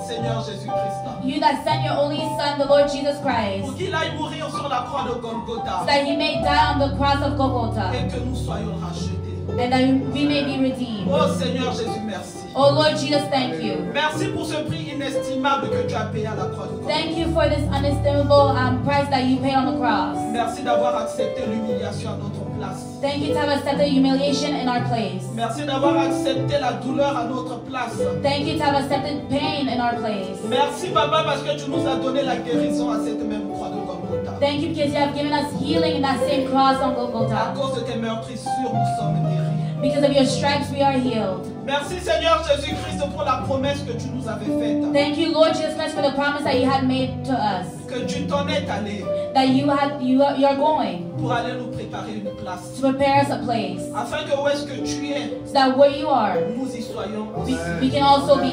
Seigneur Jésus-Christ. You that sent your only Son, the Lord Jesus Christ, Pour qu'il aille mourir sur la croix de Golgotha. so that he may die on the cross of Golgotha, Et que nous soyons rachetés. and that we may be redeemed. Oh Seigneur Jésus, merci. Oh Lord Jesus, thank you. Merci pour ce prix inestimable que tu as payé à la croix de Golgotha. Thank you for this unestimable price that you paid on the cross. Merci d'avoir accepté l'humiliation à notre place. Thank you to have accepted humiliation in our place. Merci d'avoir accepté la douleur à notre place. Thank you to have accepted pain in our place. Merci Papa parce que tu nous as donné la guérison à cette même croix de Golgotha. Thank you because you have given us healing in that same cross on À Golgotha. cause de tes meurtrissures, nous sommes guéris. Because of your stripes we are healed. Merci Seigneur Jésus-Christ pour la promesse que tu nous avais faite. Thank you, Lord Jesus Christ, for the promise that you had made to us. Que tu t'en es allé That you are going pour aller nous préparer une place. to prepare us a place. Afin que où est-ce que tu es, So that where you are, nous y soyons we, aussi. we can also be.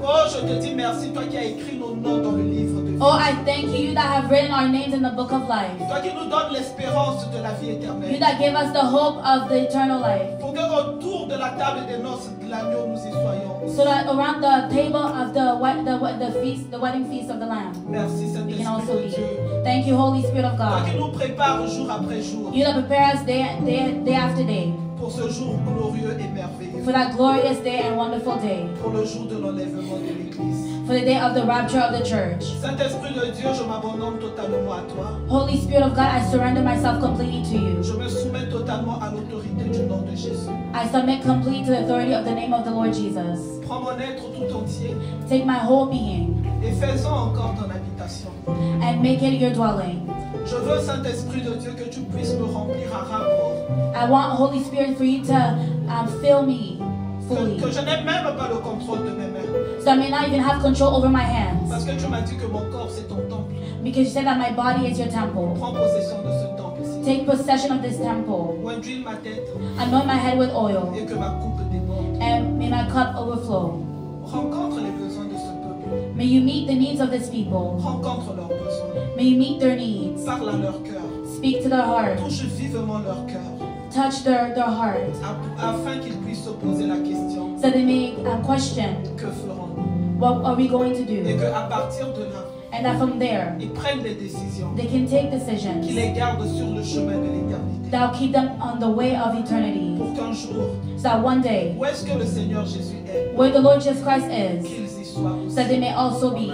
Oh, je te dis merci, toi qui as écrit nos noms dans le livre de vie. Oh, I thank you that have written our names in the book of life. Toi qui nous donnes l'espérance de la vie You éternelle. that give us the hope of the eternal life. Pour que autour de la table des noces de l'agneau, nous y soyons aussi. So that around the table of the wedding feast of the Lamb, Merci we can Saint-Esprit also de be. Dieu. Thank you, Holy Spirit of Toi qui God. nous prépares jour après jour You that prepare us day after day pour ce jour glorieux et merveilleux. for that glorious day and wonderful day, Pour le jour de l'enlèvement de l'Église. for the day of the rapture of the church. Saint-Esprit de Dieu, je m'abandonne totalement à toi. Holy Spirit of God, I surrender myself completely to you. Je me soumets totalement à l'autorité du nom de Jésus. I submit completely to the authority of the name of the Lord Jesus. Prends mon être tout entier Take my whole being et fais-en encore ton habitation. and make it your dwelling. Je veux, Saint-Esprit de Dieu, que tu puisses me remplir à rapport. I want, Holy Spirit, for you to fill me fully, Que je n'ai même pas le contrôle de mes mains. so I may not even have control over my hands. Parce que tu m'as dit que mon corps, c'est ton temple. Because you said that my body is your temple. Prends possession de ce temple-ci. Take possession of this temple. Induis ma tête Anoint my head with oil, et que ma coupe déborde. and may my cup overflow. Rencontre les besoins de ce peuple. May you meet the needs of this people. Rencontre leurs besoins. May you meet their needs. Parle à leur cœur. Speak to their heart. Touche vivement leur cœur. Touch their heart, Afin qu'ils puissent se poser la question, so they may question, que ferons-nous? what are we going to Et do? qu'à partir de là, And that from there, ils prennent les décisions they can take qui decisions les gardent sur le chemin de l'éternité. that will keep them on the way of eternity. Pour qu'un jour, So that one day, où est-ce que le Seigneur Jésus est, where the Lord Jesus Christ is, qu'ils y soient so aussi. that they may also be.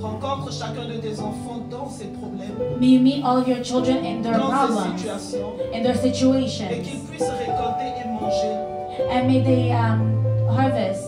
Rencontre chacun de tes enfants dans ses problèmes, May you meet all of your children in their dans ses problems, situations, in their et situations, qu'ils puissent récolter et manger, and may they harvest.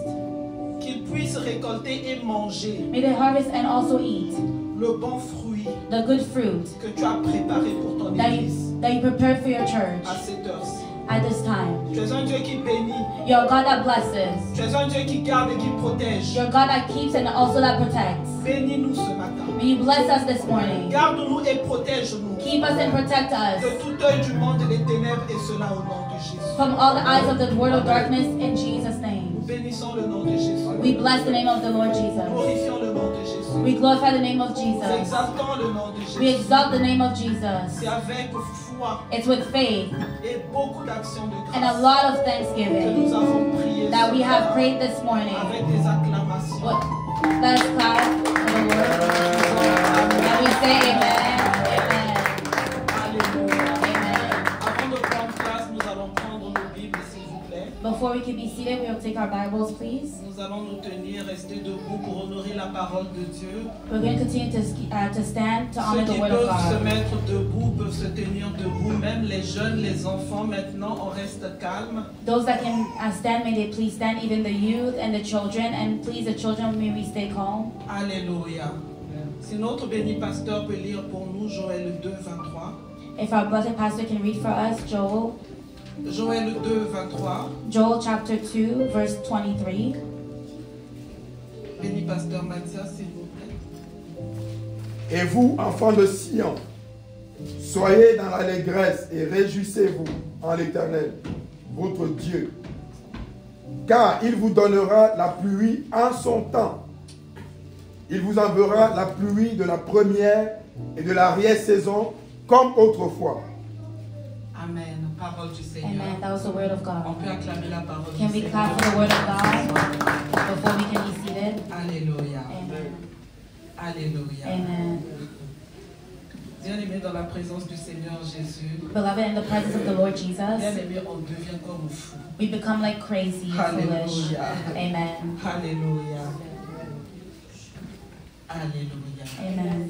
qu'ils puissent récolter et manger May they harvest and also eat le bon fruit the good fruit que tu as préparé pour ton Église that you prepared for your church à cette heure-ci. at this time. Tu es un Dieu qui bénit, You're a God that blesses. tu es un Dieu qui garde et qui protège. You're a God that keeps and also that protects. Bénis-nous ce matin. May you bless us this morning. Garde-nous et protège-nous Keep us and protect us de tout œil du monde et des ténèbres, et cela au nom de Jésus. from all the eyes of the world of darkness in Jesus' name. Nous bénissons le nom de Jésus. We bless the name of the Lord Jesus. Glorifions le nom de Jésus. We glorify the name of Nous Jesus. exaltons le nom de We Jésus. exalt the name of Jesus. C'est avec foi It's with faith et beaucoup d'actions de and a grâce lot of que thanksgiving nous avons prié that we ce have matin prayed this morning. avec des acclamations. Let us clap for the Lord. And we say amen. Amen. Alléluia. Amen. Avant de prendre place, nous allons prendre nos Bibles, s'il vous plaît. Before we can be seated, we will take our Bibles, please. Nous allons nous tenir, rester debout pour honorer la parole de Dieu. We're going to continue to stand to honor Ceux the qui Word of peuvent se God. mettre debout peuvent se tenir debout, même les jeunes, les enfants. Maintenant, on reste calme. Those that can stand, may they please stand, even the youth and the children. And please, the children, may we stay calm. Alléluia. Si notre béni pasteur peut lire pour nous Joël 2, 23. If our blessed pastor can read for us, Joel Joël 2, 23. chapter 2, verse 23. Béni pasteur Matthias, s'il vous plaît. Et vous, enfants de Sion, soyez dans l'allégresse et réjouissez-vous en l'Éternel, votre Dieu. Car il vous donnera la pluie en son temps. Il vous enverra la pluie de la première et de l'arrière-saison comme autrefois. Amen. Parole du Seigneur. Amen. That was the word of On God. peut acclamer la parole Can du we Seigneur. clap for the word of God before we can be seated? Alléluia. Amen. Alléluia. Amen. Bien-aimé dans la présence du Seigneur Jésus. Beloved, in the presence of the Lord Jesus, Bien-aimé, on devient comme fou. we become like crazy, foolish. Alléluia. Amen. Alléluia. Alléluia. Amen.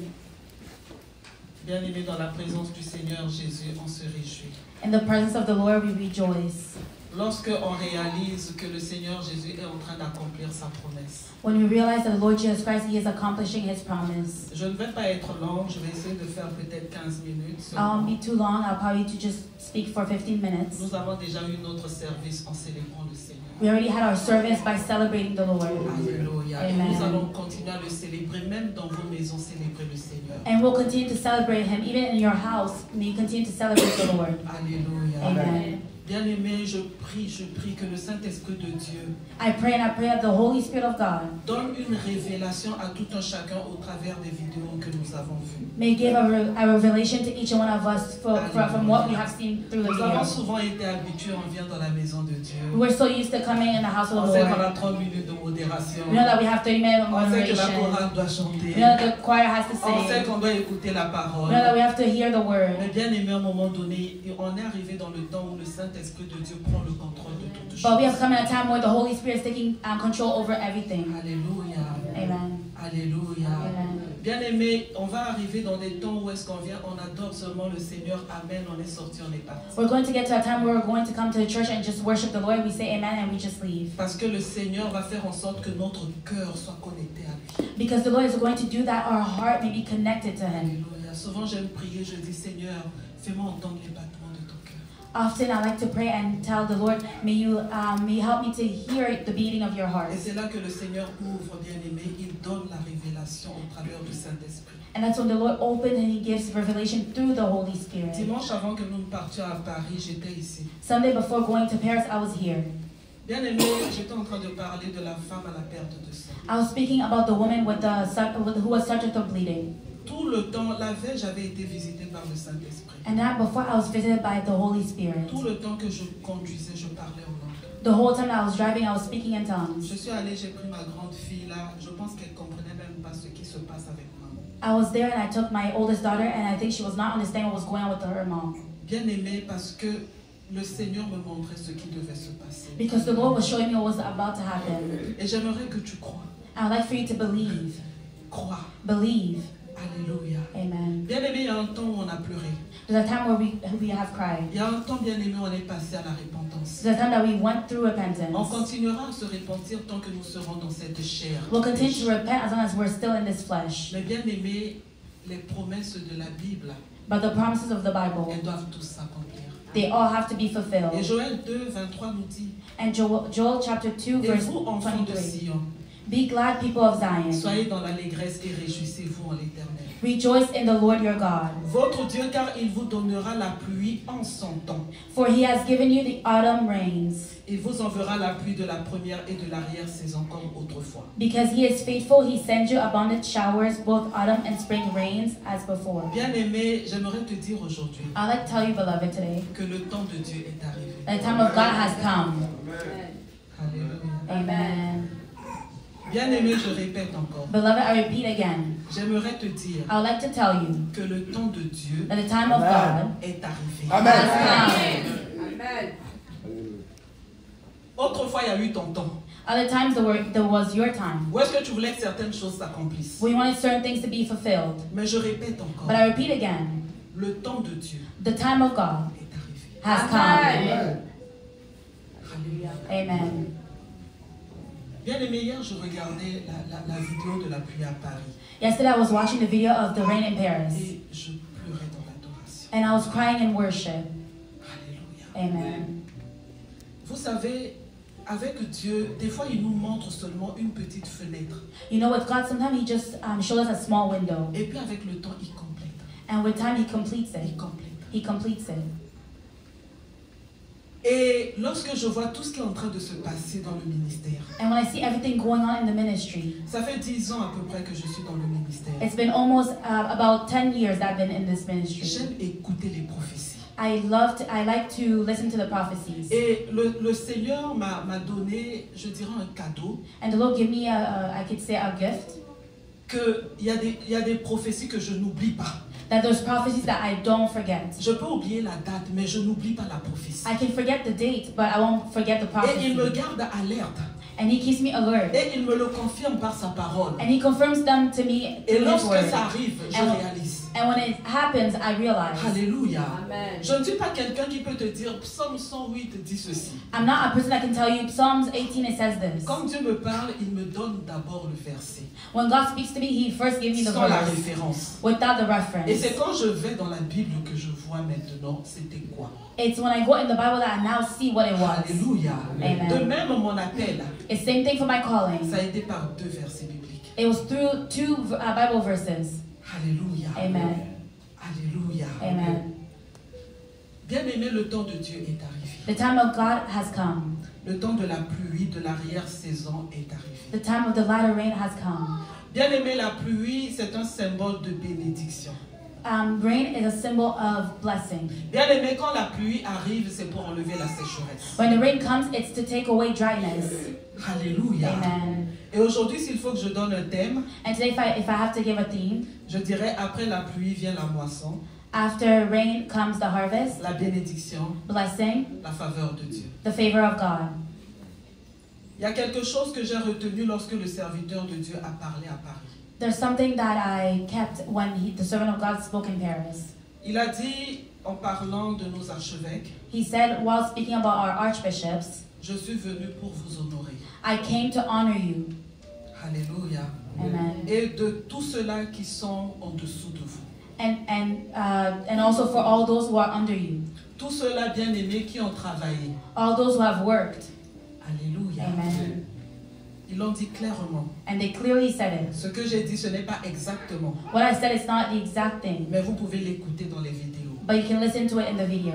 Bien-aimé dans la présence du Seigneur Jésus, on se réjouit. In the presence of the Lord, we rejoice. Lorsque on réalise que le Seigneur Jésus est en train d'accomplir sa promesse. When we realize that the Lord Jesus Christ, He is accomplishing His promise. Je ne vais pas être long, je vais essayer de faire peut-être 15 minutes. I won't be too long. I'll probably to just speak for 15 minutes. Nous avons déjà eu notre service en célébrant le Seigneur. We already had our service by celebrating the Lord. Alléluia. Et Amen. nous allons continuer à le célébrer, même dans vos maisons, célébrer le Seigneur. And we'll continue to celebrate Him. Even in your house, may you continue to celebrate the Lord. Alléluia. Amen. Bien-aimé, je prie que le Saint-Esprit de Dieu I pray that the Holy Spirit of God donne une révélation à tout un chacun au travers des vidéos que nous avons vues. may give a revelation to each one of us from what we have seen through the Nous avons video. souvent été habitués, on vient dans la maison de Dieu. We're so used to coming in the house of On the sait qu'on Lord. a 30 minutes de modération. We know that we have 30 minutes of On sait que la moderation. chorale doit We chanter. know that the choir has to On sait sing. qu'on doit écouter la We parole. know that we have to hear the Mais word. bien aimé, à un moment donné, on est arrivé dans le temps où le Saint-Esprit de Dieu prend le contrôle de toutes But we have choses. come in a time where the Holy Spirit is taking control over everything. Alléluia. Amen. Alléluia. Amen. Bien aimé, on va arriver dans des temps où est-ce qu'on vient, on adore seulement le Seigneur. Amen, on est sorti, on est parti. We're going to get to a time where we're going to come to the church and just worship the Lord. We say amen and we just leave. Parce que le Seigneur va faire en sorte que notre cœur soit connecté à lui. Because the Lord is going to do that, our heart may be connected to Him. Alléluia. Souvent j'aime prier, je dis Seigneur, fais-moi entendre les battements de ton cœur. Often I like to pray and tell the Lord, may you help me to hear the beating of your heart. Et c'est là que le Seigneur ouvre, bien aimé, il donne la révélation au travers du Saint-Esprit. And that's when the Lord opens and He gives revelation through the Holy Spirit. Dimanche avant que nous ne partions à Paris, j'étais ici. Sunday before going to Paris, I was here. Bien aimé, j'étais en train de parler de la femme à la perte de sang. I was speaking about the woman who was subject of bleeding. Tout le temps, la veille, j'avais été visité par le Saint-Esprit. And that before I was visited by the Holy Spirit. Tout le temps que je conduisais, je parlais en langue. The whole time I was driving, I was speaking in tongues. Je suis allée, j'ai pris ma grande fille là. Je pense qu'elle comprenait même pas ce qui se passe avec moi. I was there and I took my oldest daughter and I think she was not understanding what was going on with her mom. Bien aimé, parce que le Seigneur me montrait ce qui devait se passer. Because the Lord was showing me what was about to happen. Et j'aimerais que tu crois. I would like for you to believe. Crois. Believe. Alléluia. Amen. Bien aimé, il y a un temps où on a pleuré. There's a time where we have cried. Il y a un temps, bien aimé, on est passé à la repentance. There's a time that we went through On repentance. continuera à se repentir tant que nous serons dans cette chair. We'll continue to repent as long as we're still in this flesh. Mais bien aimé, les promesses de la Bible, But the promises of the Bible, elles doivent tous s'accomplir. they all have to be Et fulfilled. Joël 2, 23 nous dit, And Joel chapter 2 et verse vous, enfants de 23. Sion, Be glad, people of Zion. soyez dans l'allégresse et réjouissez-vous en l'Éternel. Rejoice in the Lord your God. Votre Dieu, car il vous donnera la pluie en son temps. For he has given you the autumn rains. Il vous enverra la pluie de la première et de l'arrière-saison comme autrefois. Because he is faithful, he sends you abundant showers, both autumn and spring rains, as before. Bien-aimé, j'aimerais te dire aujourd'hui I'd like to tell you, beloved, today, que le temps de Dieu est arrivé. that the time of God has come. Alléluia. Amen. Bien-aimé, je répète encore. Beloved, I repeat again, J'aimerais te dire I would like to tell you que le temps de Dieu that the time of God est arrivé. Amen. has come. Autrefois, il y a eu ton temps. Other times there was your time. Où est-ce que tu voulais que certaines choses s'accomplissent? We wanted certain things to be fulfilled. Mais je répète encore. But I repeat again, Le temps de Dieu the time of God est arrivé. has come. Alléluia. Amen. Bien aimé, hier, je regardais la vidéo de la pluie à Paris. Yesterday I was watching the video of the rain in Paris. Et je pleurais dans l'adoration. And I was crying in worship. Alléluia. Amen. Vous savez, avec Dieu, des fois, il nous montre seulement une petite fenêtre. You know, with God, sometimes He just shows us a small window. Et puis, avec le temps, il complète. And with time, He completes Il it. complète. He completes it. Et lorsque je vois tout ce qui est en train de se passer dans le ministère, And when I see everything going on in the ministry, ça fait 10 ans à peu près que je suis dans le ministère. it's been almost about 10 years that I've been in this ministry. J'aime écouter les prophéties. I like to listen to the prophecies. Et le Seigneur m'a donné, je dirais, un cadeau And the Lord gave me I could say, a gift. qu'il y a des prophéties que je n'oublie pas. That there's prophecies that I don't forget. Je peux oublier la date, mais je n'oublie pas la prophétie. I can forget the date, but I won't forget the Et il me prophecy. garde alerte. And He keeps me alert. Et il me le confirme par sa parole. And He confirms them to me Et through His lorsque word. ça arrive, je réalise. And when it happens, I realize. Alléluia. Amen. Je ne suis pas quelqu'un qui peut te dire Psaume 108 dit ceci. I'm not a person that can tell you Psalms 18 it says this. Quand Dieu me parle, il me donne d'abord le verset, When God speaks to me, He first gives me the sans la verse référence. without the Et reference. c'est quand je vais dans la Bible que je vois maintenant c'était quoi. It's when I go in the Bible that I now see what it was. Alléluia. Amen. De même, mon appel, It's same thing for my calling. ça a été par 2 versets bibliques. It was through 2 Bible verses. Alléluia. Amen. Alléluia. Amen. Bien-aimé, le temps de Dieu est arrivé. The time of God has come. Le temps de la pluie, de l'arrière-saison est arrivé. The time of the latter rain has come. Bien-aimé, la pluie, c'est un symbole de bénédiction. Rain is a symbol of blessing. Bien-aimé, quand la pluie arrive, c'est pour enlever la sécheresse. When the rain comes, it's to take away dryness. Alléluia. Amen. Et aujourd'hui, s'il faut que je donne un thème, And today, if I have to give a theme, je dirais après la pluie vient la moisson, after rain comes the harvest, la bénédiction, blessing, la faveur de Dieu. the favor of God. Il y a quelque chose que j'ai retenu lorsque le serviteur de Dieu a parlé à Paris. There's something that I kept when the servant of God spoke in Paris. Il a dit, en parlant de nos archevêques, He said, while speaking about our archbishops, je suis venu pour vous honorer. I came to honor you. Alléluia. Amen. Et de tous ceux-là qui sont en dessous de vous. And also for all those who are under you. Tous ceux-là bien-aimés qui ont travaillé. All those who have worked. Alléluia. Amen. Ils l'ont dit clairement. And they clearly said it. Ce que j'ai dit, ce n'est pas exactement. What I said is not the exact thing, Mais vous pouvez l'écouter dans les vidéos. but you can listen to it in the video.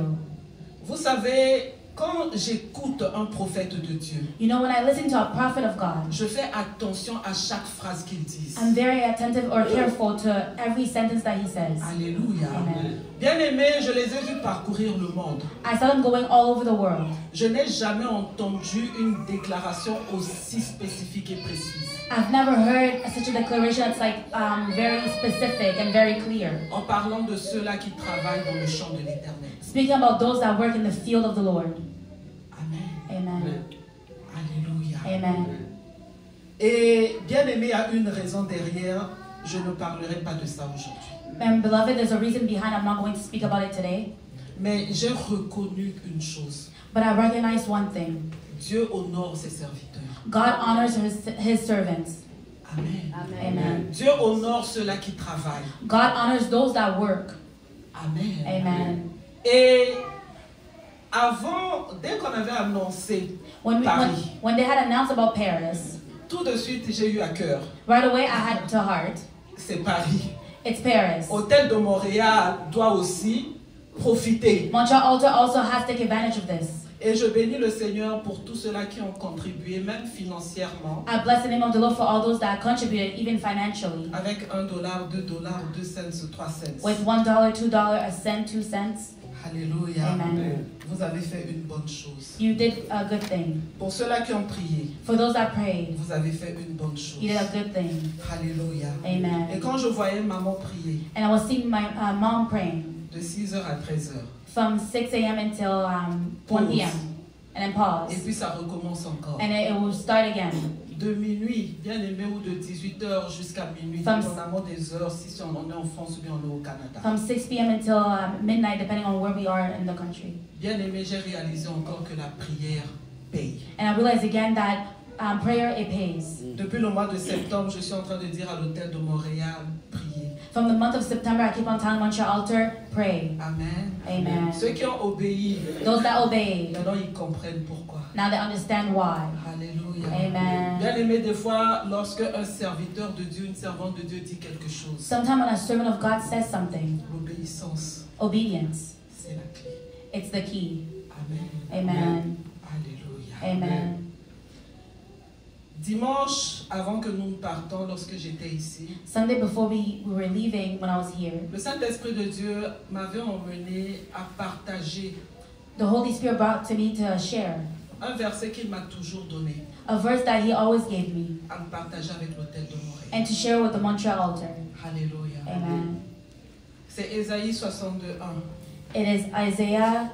Vous savez, quand j'écoute un prophète de Dieu, You know, when I listen to a prophet of God, je fais attention à chaque phrase qu'il dit. I'm very attentive or careful to every sentence that he says. Alléluia. Amen. Bien-aimés, je les ai vus parcourir le monde. I saw them going all over the world. Je n'ai jamais entendu une déclaration aussi spécifique et précise. I've never heard such a declaration that's like very specific and very clear. En parlant de ceux-là qui travaillent dans le champ de l'Éternel. Speaking about those that work in the field of the Lord. Amen. Amen. Alléluia. Amen. Et bien-aimé, il y a une raison derrière. Je ne parlerai pas de ça aujourd'hui. And beloved, there's a reason behind. I'm not going to speak about it today. Mais j'ai reconnu une chose. But I recognize one thing. Dieu honore ses serviteurs. God honors his servants. Amen. Amen. Dieu honore ceux-là qui travaillent. God honors those that work. Amen. Amen. Et avant, dès qu'on avait annoncé Paris, When they had announced about Paris, tout de suite j'ai eu à cœur. right away I had to heart, C'est Paris. it's Paris. Hôtel de Montréal doit aussi profiter. Montreal also has to take advantage of this. Et je bénis le Seigneur pour tous ceux-là qui ont contribué, même financièrement, I bless the name of the Lord for all those that contributed, even financially, avec $1, $2, 2 cents, 3 cents. with $1, $2, a cent, 2 cents. Alléluia. Amen. Vous avez fait une bonne chose. You did a good thing. Pour ceux-là qui ont prié, For those that prayed, vous avez fait une bonne chose. you did a good thing. Alléluia. Et Amen. quand je voyais maman prier, And I was seeing my mom praying de 6h à 13h, from 6 a.m. until 1 p.m. and then et pause. puis ça recommence encore. And it will start again. De minuit, bien aimé, ou de 18h jusqu'à minuit, From- dépendamment des heures, si on en est en France ou bien on est au Canada. From 6 p.m. until midnight, depending on where we are in the country. Bien aimé, j'ai réalisé encore que la prière paye. And I realized again that prayer, it pays. Depuis le mois de septembre, je suis en train de dire à l'hôtel de Montréal, priez. From the month of September, I keep on telling Montreal Altar, pray. Amen. Amen. Ceux qui ont obéi, Those that obey, maintenant ils comprennent pourquoi. now they understand why. Alléluia. Amen. Bien aimé, des fois, lorsque un serviteur de Dieu, une servante de Dieu dit quelque chose, Sometimes when a servant of God says something, l'obéissance, obedience, c'est la clé. it's the key. Amen. Amen. Alléluia. Amen. Dimanche, avant que nous partons, lorsque j'étais ici, Sunday before we were leaving, when I was here, le Saint-Esprit de Dieu m'avait emmené à partager the Holy Spirit brought to me to share un verset qu'il m'a toujours donné. a verse that he always gave me, à me partager avec l'autel de Montréal. and to share with the Montreal altar. Alléluia. Amen. C'est Ésaïe 62, 1. It is Isaiah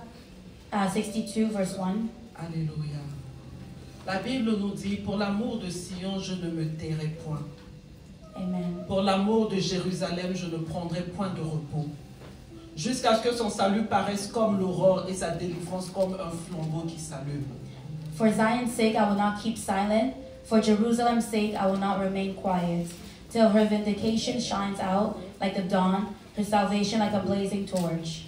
62, verse 1. Alléluia. La Bible nous dit, pour l'amour de Sion, je ne me tairai point. Amen. Pour l'amour de Jérusalem, je ne prendrai point de repos. Jusqu'à ce que son salut paraisse comme l'aurore et sa délivrance comme un flambeau qui s'allume. For Zion's sake, I will not keep silent. For Jerusalem's sake, I will not remain quiet. Till her vindication shines out like the dawn, her salvation like a blazing torch.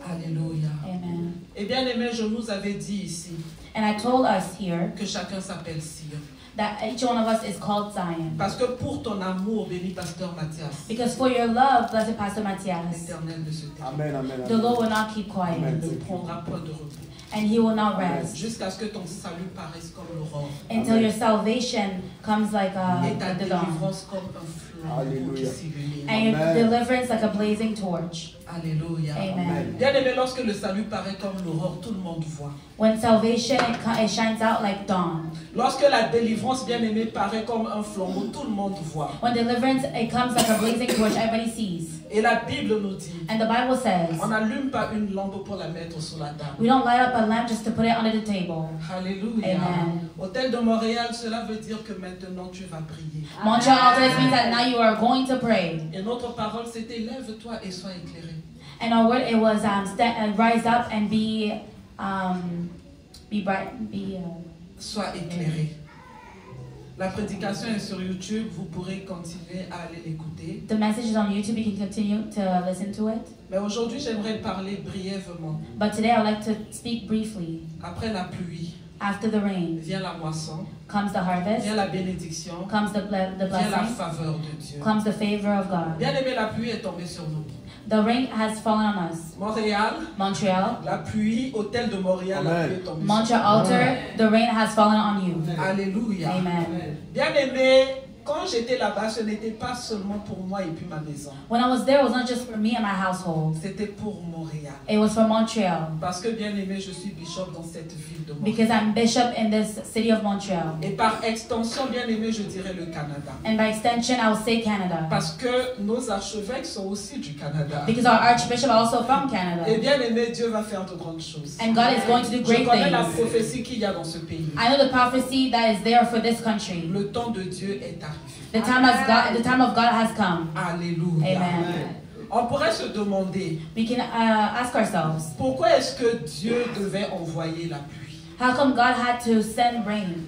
Alléluia. Amen. Et bien aimé, je nous avais dit ici And I told us here que chacun s'appelle Sion. that each one of us is called Zion. Parce que pour ton amour, béni Pasteur Mathias, Because for your love, blessed Pastor Matthias, l'Éternel ne se taira. Amen, amen, the amen. Lord will not keep quiet. Amen. Il ne prendra point de repos. And he will not rest Jusqu'à ce que ton salut paraisse comme l'aurore until Amen. your salvation comes like et ta the dawn. délivrance comme un flambeau qui Alléluia. s'illumine. And your Amen. deliverance like a blazing torch. Alléluia. Amen. Bien aimé, lorsque le salut paraît comme l'aurore, tout le monde voit. When salvation, it shines out like dawn. Lorsque la délivrance, bien aimé, paraît comme un flambeau, tout le monde voit. When deliverance, it comes like a blazing torch, everybody sees. Et la Bible nous dit, And the Bible says, on n'allume pas une lampe pour la mettre sur la table. we don't light up a lamp just to put it under the table. Alléluia. Amen. Hôtel de Montréal, cela veut dire que maintenant tu vas prier. Montreal altars means that now you are going to pray. Et notre parole, c'était lève-toi et sois éclairé. And our word, it was rise up and be bright, Sois éclairé. La prédication est sur YouTube, vous pourrez continuer à aller l'écouter. The message is on YouTube. You can continue to listen to it. Mais aujourd'hui, j'aimerais parler brièvement. But today, I would like to speak briefly. Après la pluie, After the rain vient la moisson, comes the harvest, vient la bénédiction, comes the vient la blessing, faveur de Dieu. comes the favor of God. Bien aimé, la pluie est tombée sur nous. The rain has fallen on us. Montréal, Montreal, la pluie, hôtel de Montréal, la Amen. pluie est tombée Montreal sur altar, the rain has fallen on you. nous. Alléluia. Amen. Bien aimé, quand j'étais là-bas, ce n'était pas seulement pour moi et puis ma maison. When I was there, it was not just for me and my household. C'était pour Montréal. It was for Montreal. Parce que bien aimé, je suis bishop dans cette ville de Montréal. Because I'm bishop in this city of Montreal. Et par extension, bien aimé, je dirais le Canada. And by extension, I will say Canada. Parce que nos archevêques sont aussi du Canada. Because our archbishop are also from Et Canada. bien aimé, Dieu va faire de grandes choses. And God is going to do Je great connais la things. prophétie qu'il y a dans ce pays. I know the prophecy that is there for this country. Le temps de Dieu est arrivé. The time of God has come. Alléluia. Amen. On pourrait se demander, We can ask ourselves, pourquoi est-ce que Dieu devait envoyer la pluie? how come God had to send rain?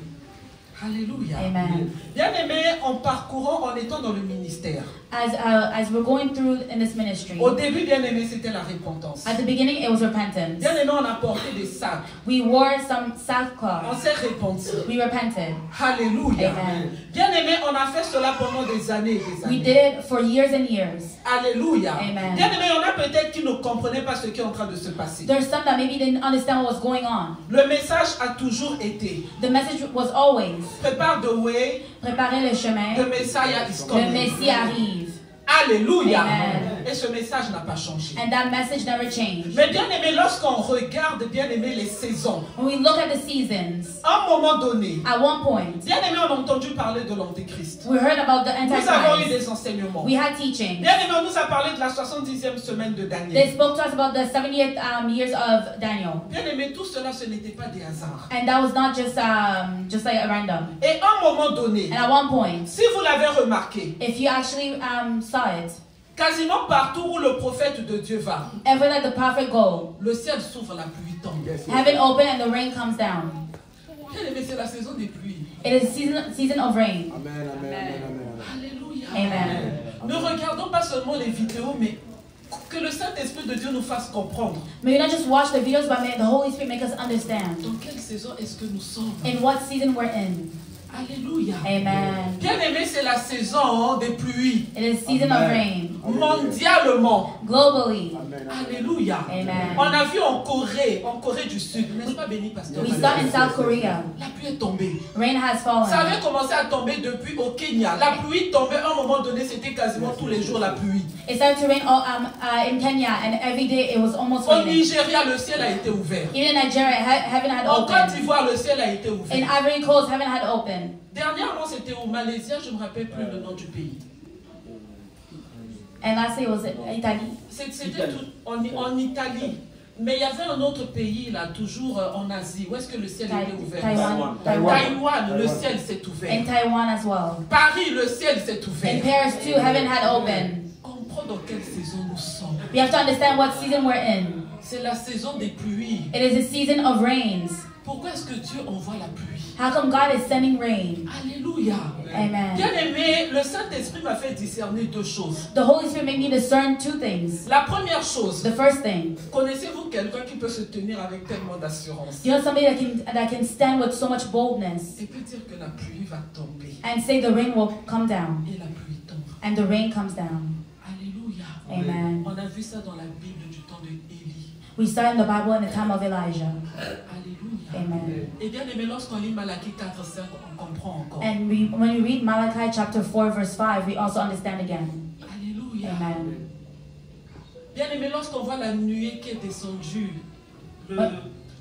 Alléluia. Amen. Bien aimé, en parcourant, en étant dans le ministère. As we're going through in this ministry, Au début, bien aimé, c'était la repentance. at the beginning it was repentance. Bien aimé, on a porté des sacs. We wore some On sackcloth. s'est repenti. We repented. Alléluia. Amen. Bien aimé, on a fait cela pendant des années et des We années. did it for years and years. Alléluia. Amen. Bien aimé, on a peut-être qui ne comprenaient pas ce qui est en train de se passer. There's some that maybe didn't understand what was going on. Le message a toujours été, The message was always, prépare the way, préparez le chemin, the Messiah is le coming. Messie arrive. Alléluia. Amen. Et ce message n'a pas changé. And that message never changed. Mais bien aimé, lorsqu'on regarde, bien aimé, les saisons, When we look at the seasons, à un moment donné, at one point, bien aimé, on a entendu parler de l'Antéchrist. we heard about the Nous avons eu Antichrist. des enseignements. We had teaching. Bien aimé, on nous a parlé de la 70e semaine de They Daniel. spoke to us about the 70th years of Daniel. Bien aimé, tout cela, ce n'était pas des hasards. And that was not just like a random. Et à un moment donné, And at one point, si vous l'avez remarqué, if you actually saw it, quasiment partout où le prophète de Dieu va, everywhere that the prophet go, le ciel s'ouvre, la pluie tombe. Yes, yes. heaven open and the rain comes down. Bien aimé, c'est la saison des pluies. It is season of rain. Amen, amen, amen, amen. Alléluia. Amen. Ne regardons pas seulement les vidéos, mais que le Saint-Esprit de Dieu nous fasse comprendre. May we not just watch the videos, but may the Holy Spirit make us understand Dans quelle saison est-ce que nous sommes? in what season we're in. Alléluia. Amen. Bien aimé, c'est la saison des pluies. It is season of rain. Mondialement. Globally. Alléluia. Amen. On a vu en Corée du Sud, n'est-ce pas béni, pasteur? We saw in South Korea, La pluie est tombée. rain has Ça fallen. avait commencé à tomber depuis au Kenya. La pluie tombait à un moment donné, c'était quasiment tous les jours la pluie. It started to rain in Kenya, and every day it was almost Au raining. Nigeria, le ciel a été ouvert. Even in Nigeria, heaven had En Côte opened. d'Ivoire, le ciel a été In ouvert. Ivory Coast, heaven had opened. Dernièrement, c'était au Malaisie, je ne me rappelle plus le nom du pays. And lastly, it was in Italy. C'était tout en Italie. Mais il y avait un autre pays, là, toujours en Asie. Où est-ce que le ciel était ouvert? Taiwan. Taïwan, le ciel s'est ouvert. In Taiwan as well. Paris, le ciel s'est In ouvert. Paris too, heaven had opened. Comprends dans quelle saison nous sommes. We have to understand what season we're in. C'est la saison des pluies. It is a season of rains. Pourquoi est-ce que Dieu envoie la pluie? How come God is sending rain? Alléluia. Amen. Bien aimé, le Saint-Esprit m'a fait discerner deux choses. The Holy Spirit made me discern two things. La première chose, The first thing, connaissez-vous quelqu'un qui peut se tenir avec tellement d'assurance you know somebody that can stand with so much boldness et peut dire que la pluie va tomber? and say the rain will come down, Et la pluie tombe. and the rain comes down. Alléluia. Amen. On a vu ça dans la Bible du temps de Élie. We saw in the Bible in the time of Elijah. Alléluia. Amen. Et bien aimé, lorsqu'on lit Malachie 4, 5, on comprend encore. And when we read Malachi chapter 4 verse 5, we also understand again. Alléluia. Amen. Bien aimé, lorsqu'on voit la nuée qui est descendue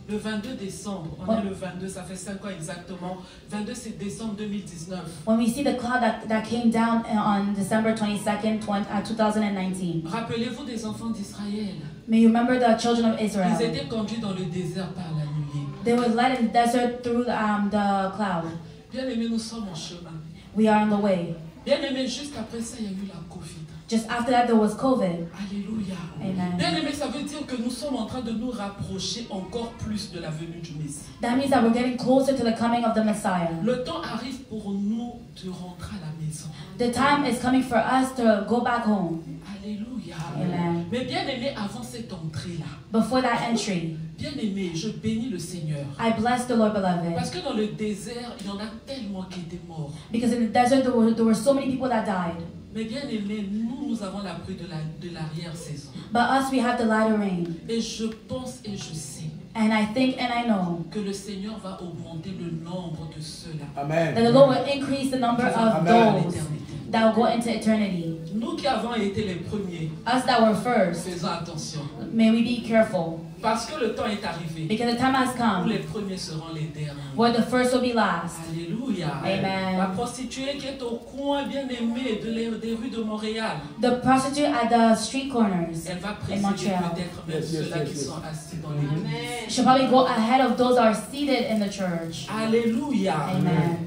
le 22 décembre, on est le 22, ça fait 5 ans exactement. 22 c'est décembre 2019. When we see the cloud that came down on December 22nd, 2019, Rappelez-vous des enfants d'Israël. may you remember the children of Ils Israel. étaient conduits dans le désert par la nuée. They were led in the desert through the cloud. Bien aimé, nous sommes en chemin. We are on the way. Bien aimé, juste après ça, il y a eu la Covid. Just after that, there was COVID. Alléluia. Amen. Bien aimé, ça veut dire que nous sommes en train de nous rapprocher encore plus de la venue du Messie. That means that we're getting closer to the coming of the Messiah. Le temps arrive pour nous de rentrer à la maison. The time is coming for us to go back home. Alléluia. Amen. Mais bien aimé, avant cette entrée-là, Before that entry, bien aimé, je bénis le Seigneur. I bless the Lord, beloved. Parce que dans le désert, il y en a tellement qui étaient morts. Because in the desert, there were so many people that died. Mais bien aimé, nous avons la pluie de l'arrière-saison. But us, we have the latter rain. Et je pense et je sais And I think and I know que le Seigneur va augmenter le nombre de ceux-là. Amen. that the Lord will increase the number of à those l'éternité. that will go into eternity. Nous qui avons été les premiers, Us that were first, faisons attention. may we be careful. Parce que le temps est arrivé Because the time has où come les premiers seront les derniers. where the first will be last. Alléluia. Amen. La prostituée qui est au coin bien aimé des rues de Montréal, The prostitute at the street corners, elle va In précéder Montreal. peut-être même Yes, yes, ceux-là yes, qui yes. sont assis dans l'église. she'll probably go ahead of those that are seated in the church. Alléluia. Amen.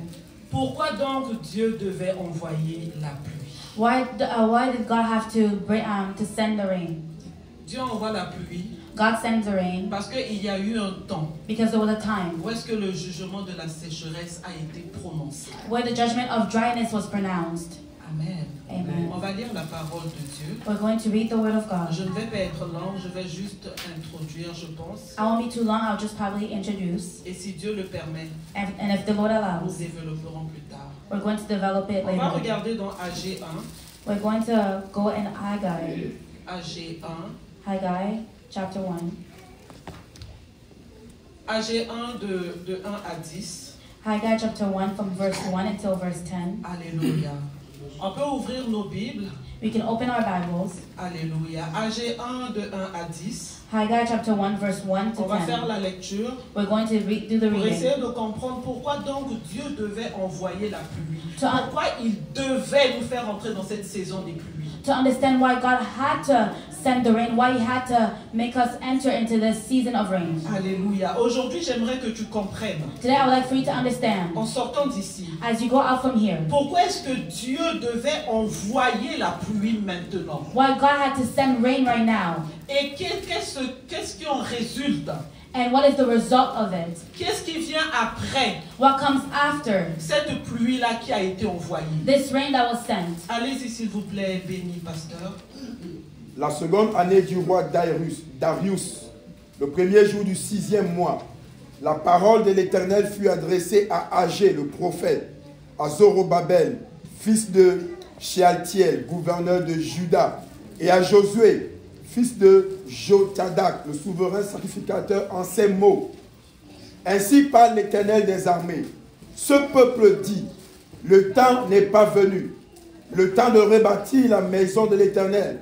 Pourquoi donc Dieu devait envoyer la pluie? Why did God have to send the rain? Dieu envoie la pluie God sends the rain parce qu'il y a eu un temps because there was a time où est-ce que le jugement de la sécheresse a été prononcé. where the judgment of dryness was pronounced. Amen. Amen. On va lire la parole de Dieu. We're going to read the word of God. Je ne vais pas être long, je vais juste introduire, je pense. I won't be too long, I'll just probably introduce. Et si Dieu le permet, And if the Lord nous allows, développerons plus tard. we're going to develop it On va later. regarder dans AG 1. We're going to go in Haggai. AG 1. Haggai chapter 1. AG 1 de 1 à 10. Haggai chapter 1 from verse 1 until verse 10. Alléluia. On peut ouvrir nos Bibles. We can open our Bibles. Alléluia. AG 1 de 1 à 10. Haggai chapter 1 verse 1 to On va faire 10. la lecture We're going to do the pour reading. essayer de comprendre pourquoi donc Dieu devait envoyer la pluie. To, Pourquoi il devait nous faire entrer dans cette saison des pluies. to understand why God had to send the rain, why He had to make us enter into this season of rain. Alléluia. Aujourd'hui, j'aimerais que tu comprennes, Today I would like for you to understand, en sortant d'ici, as you go out from here, pourquoi est-ce que Dieu devait envoyer la pluie maintenant? why God had to send rain right now, Et qu'est-ce qui en résulte? and what is the result of it. Qu'est-ce qui vient après What comes after cette pluie-là qui a été envoyée? this rain that was sent? Allez-y, s'il vous plaît, béni pasteur. La seconde année du roi Darius, le premier jour du 6e mois, la parole de l'Éternel fut adressée à Agé, le prophète, à Zorobabel, fils de Shealtiel, gouverneur de Juda, et à Josué, fils de Jothadak, le souverain sacrificateur, en ces mots. Ainsi parle l'Éternel des armées. Ce peuple dit, le temps n'est pas venu, le temps de rebâtir la maison de l'Éternel.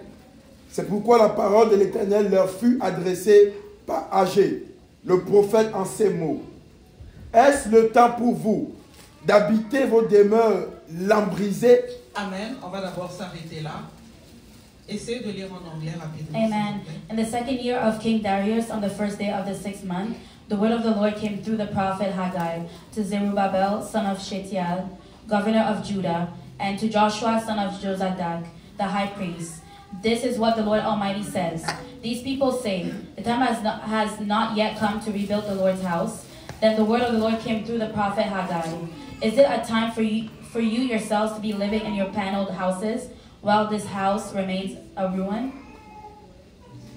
C'est pourquoi la parole de l'Éternel leur fut adressée par Agé, le prophète, en ces mots. Est-ce le temps pour vous d'habiter vos demeures lambrisées? Amen. On va d'abord s'arrêter là. Essayez de lire en anglais rapidement. Amen. In the second year of King Darius, on the first day of the 6th month, the word of the Lord came through the prophet Haggai to Zerubbabel, son of Shealtiel, governor of Judah, and to Joshua, son of Jozadak, the high priest. This is what the Lord Almighty says. These people say, the time has not yet come to rebuild the Lord's house. Then the word of the Lord came through the prophet Haggai. Is it a time for you yourselves to be living in your paneled houses, while this house remains a ruin?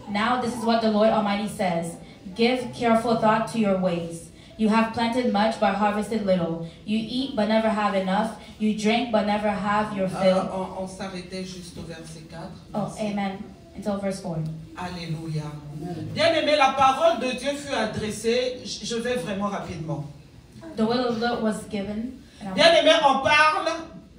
Now this is what the Lord Almighty says. Give careful thought to your ways. You have planted much but harvested little. You eat but never have enough. You drink but never have your fill. On s'arrêtait juste au verset 4. Oh, amen. Until verse 4. Alléluia. Bien-aimé, la parole de Dieu fut adressée. Je vais vraiment rapidement. The will of the Lord was given. Bien-aimé, on parle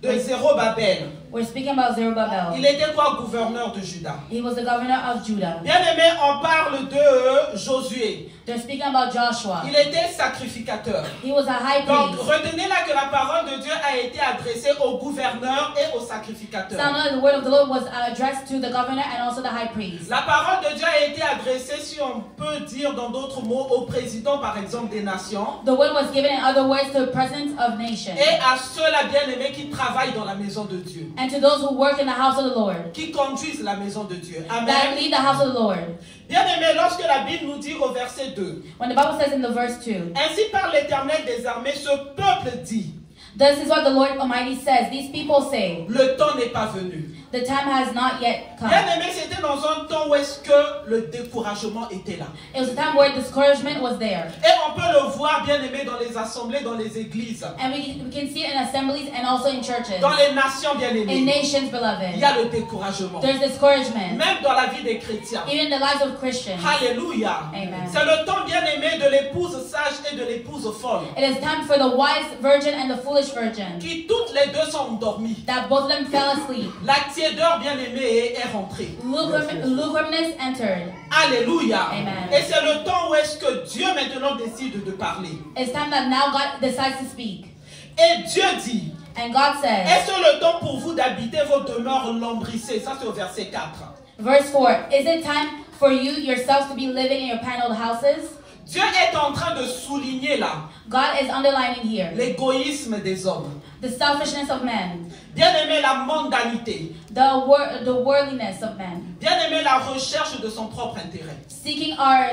de Zérobabel. We're speaking about Zerubbabel. Il était quoi, gouverneur de Juda? He was the governor of Judah. Bien-aimé, on parle de Josué. They're speaking about Joshua. Il était sacrificateur. He was a high Donc, priest. retenez là que la parole de Dieu a été adressée au gouverneur et au sacrificateur. So now the word of the Lord was addressed to the governor and also the high priest. La parole de Dieu a été adressée, si on peut dire dans d'autres mots, au président, par exemple, des nations. The word was given, in other words, to the president of nations. Et à ceux-là, bien-aimés, qui travaillent dans la maison de Dieu. And to those who work in the house of the Lord. Qui conduisent la maison de Dieu. That Amen. lead the house of the Lord. Bien-aimés, lorsque la Bible nous dit au verset 2, When the Bible says in the verse 2, ainsi parle l'Éternel des armées, ce peuple dit, this is what the Lord Almighty says. These people say, le temps n'est pas venu. the time has not yet come. Bien-aimés, c'était dans un temps où est-ce que le découragement était là. It was a time where discouragement was there. Et on peut le voir, bien-aimés, dans les assemblées, dans les églises, And we can see it in assemblies and also in churches. dans les nations, In bien-aimés. nations, Il beloved. y a le découragement. There's discouragement. Même dans la vie des chrétiens. Even in the lives of Christians. Alléluia. Amen. C'est le temps, bien-aimé, de l'épouse sage et de l'épouse folle. It is time for the wise virgin and the foolish virgin. Qui toutes les deux sont endormies. That both of them fell asleep. La tiédeur, bien-aimée, est rentrée. Lukewarmness entered. Alléluia. Amen. Et c'est le temps où est-ce que Dieu maintenant décide de parler. It's time that now God decides to speak. Et Dieu dit, And God says, est-ce le temps pour vous d'habiter vos demeures lambrissées? Ça c'est au verset 4. verse 4, is it time for you yourselves to be living in your paneled houses? Dieu est en train de souligner là God is underlining here l'égoïsme des hommes. the selfishness of men, Bien-aimé, la mondanité. the worldliness of men, Bien-aimé, la recherche de son propre intérêt. seeking our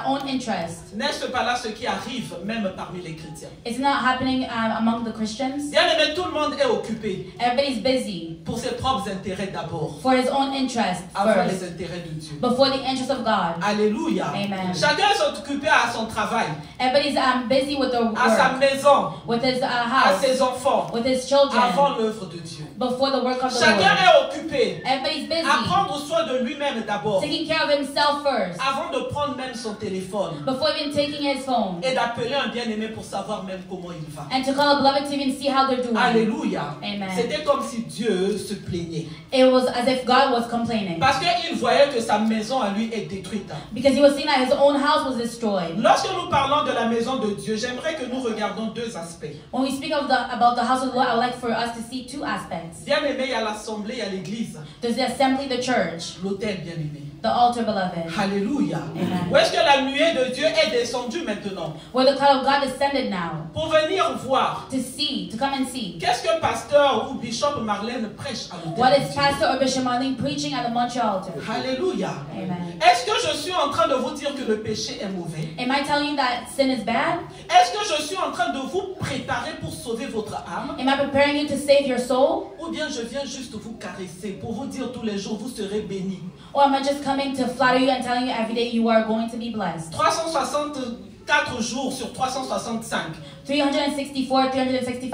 own interest. N'est-ce pas là ce qui arrive même parmi les chrétiens? It's not happening among the Christians. Bien-aimé, tout le monde est occupé Everybody's busy pour ses propres intérêts d'abord, for his own interest avant les first, intérêts de Dieu. before the interest of God. Alléluia. Amen. Chacun est occupé à son travail, Everybody's busy with their à sa work, maison, with his à house, ses enfants, with his children, avant l'œuvre de Dieu. before the work of the Chacun Lord. est occupé Everybody's busy à prendre soin de lui-même d'abord, taking care of himself first, avant de prendre même son téléphone before even taking his phone, et d'appeler un bien-aimé pour savoir même comment il va. and to call a beloved to even see how they're doing. Alléluia. Amen. C'était comme si Dieu se plaignait. It was as if God was complaining Parce qu'il voyait que sa maison à lui est détruite. because he was seeing that his own house was destroyed. Lorsque nous parlons de la maison de Dieu, j'aimerais que nous regardions deux aspects. When we speak of about the house of the Lord, I would like for us to see two aspects. Bien aimé, il y a l'assemblée, il y a l'église. There's the assembly, the church, L'autel, bien aimé. the altar, beloved, Alléluia. Amen. Où est-ce que la nuée de Dieu est descendue maintenant? where the cloud of God descended now Pour venir voir to come and see. qu'est-ce que pasteur ou bishop Marlène prêche à l'autel What de is Dieu. Pastor or Bishop Marlene preaching at the Montreal altar? Alléluia. Amen. Est-ce que je suis en train de vous dire que le péché est mauvais? Am I telling you that sin is bad? Est-ce que je suis en train de vous préparer pour sauver votre âme? Am I preparing you to save your soul? Ou bien je viens juste vous caresser pour vous dire tous les jours vous serez bénis? Or am I just coming to flatter you and telling you every day you are going to be blessed? 364 jours sur 365. 364, 365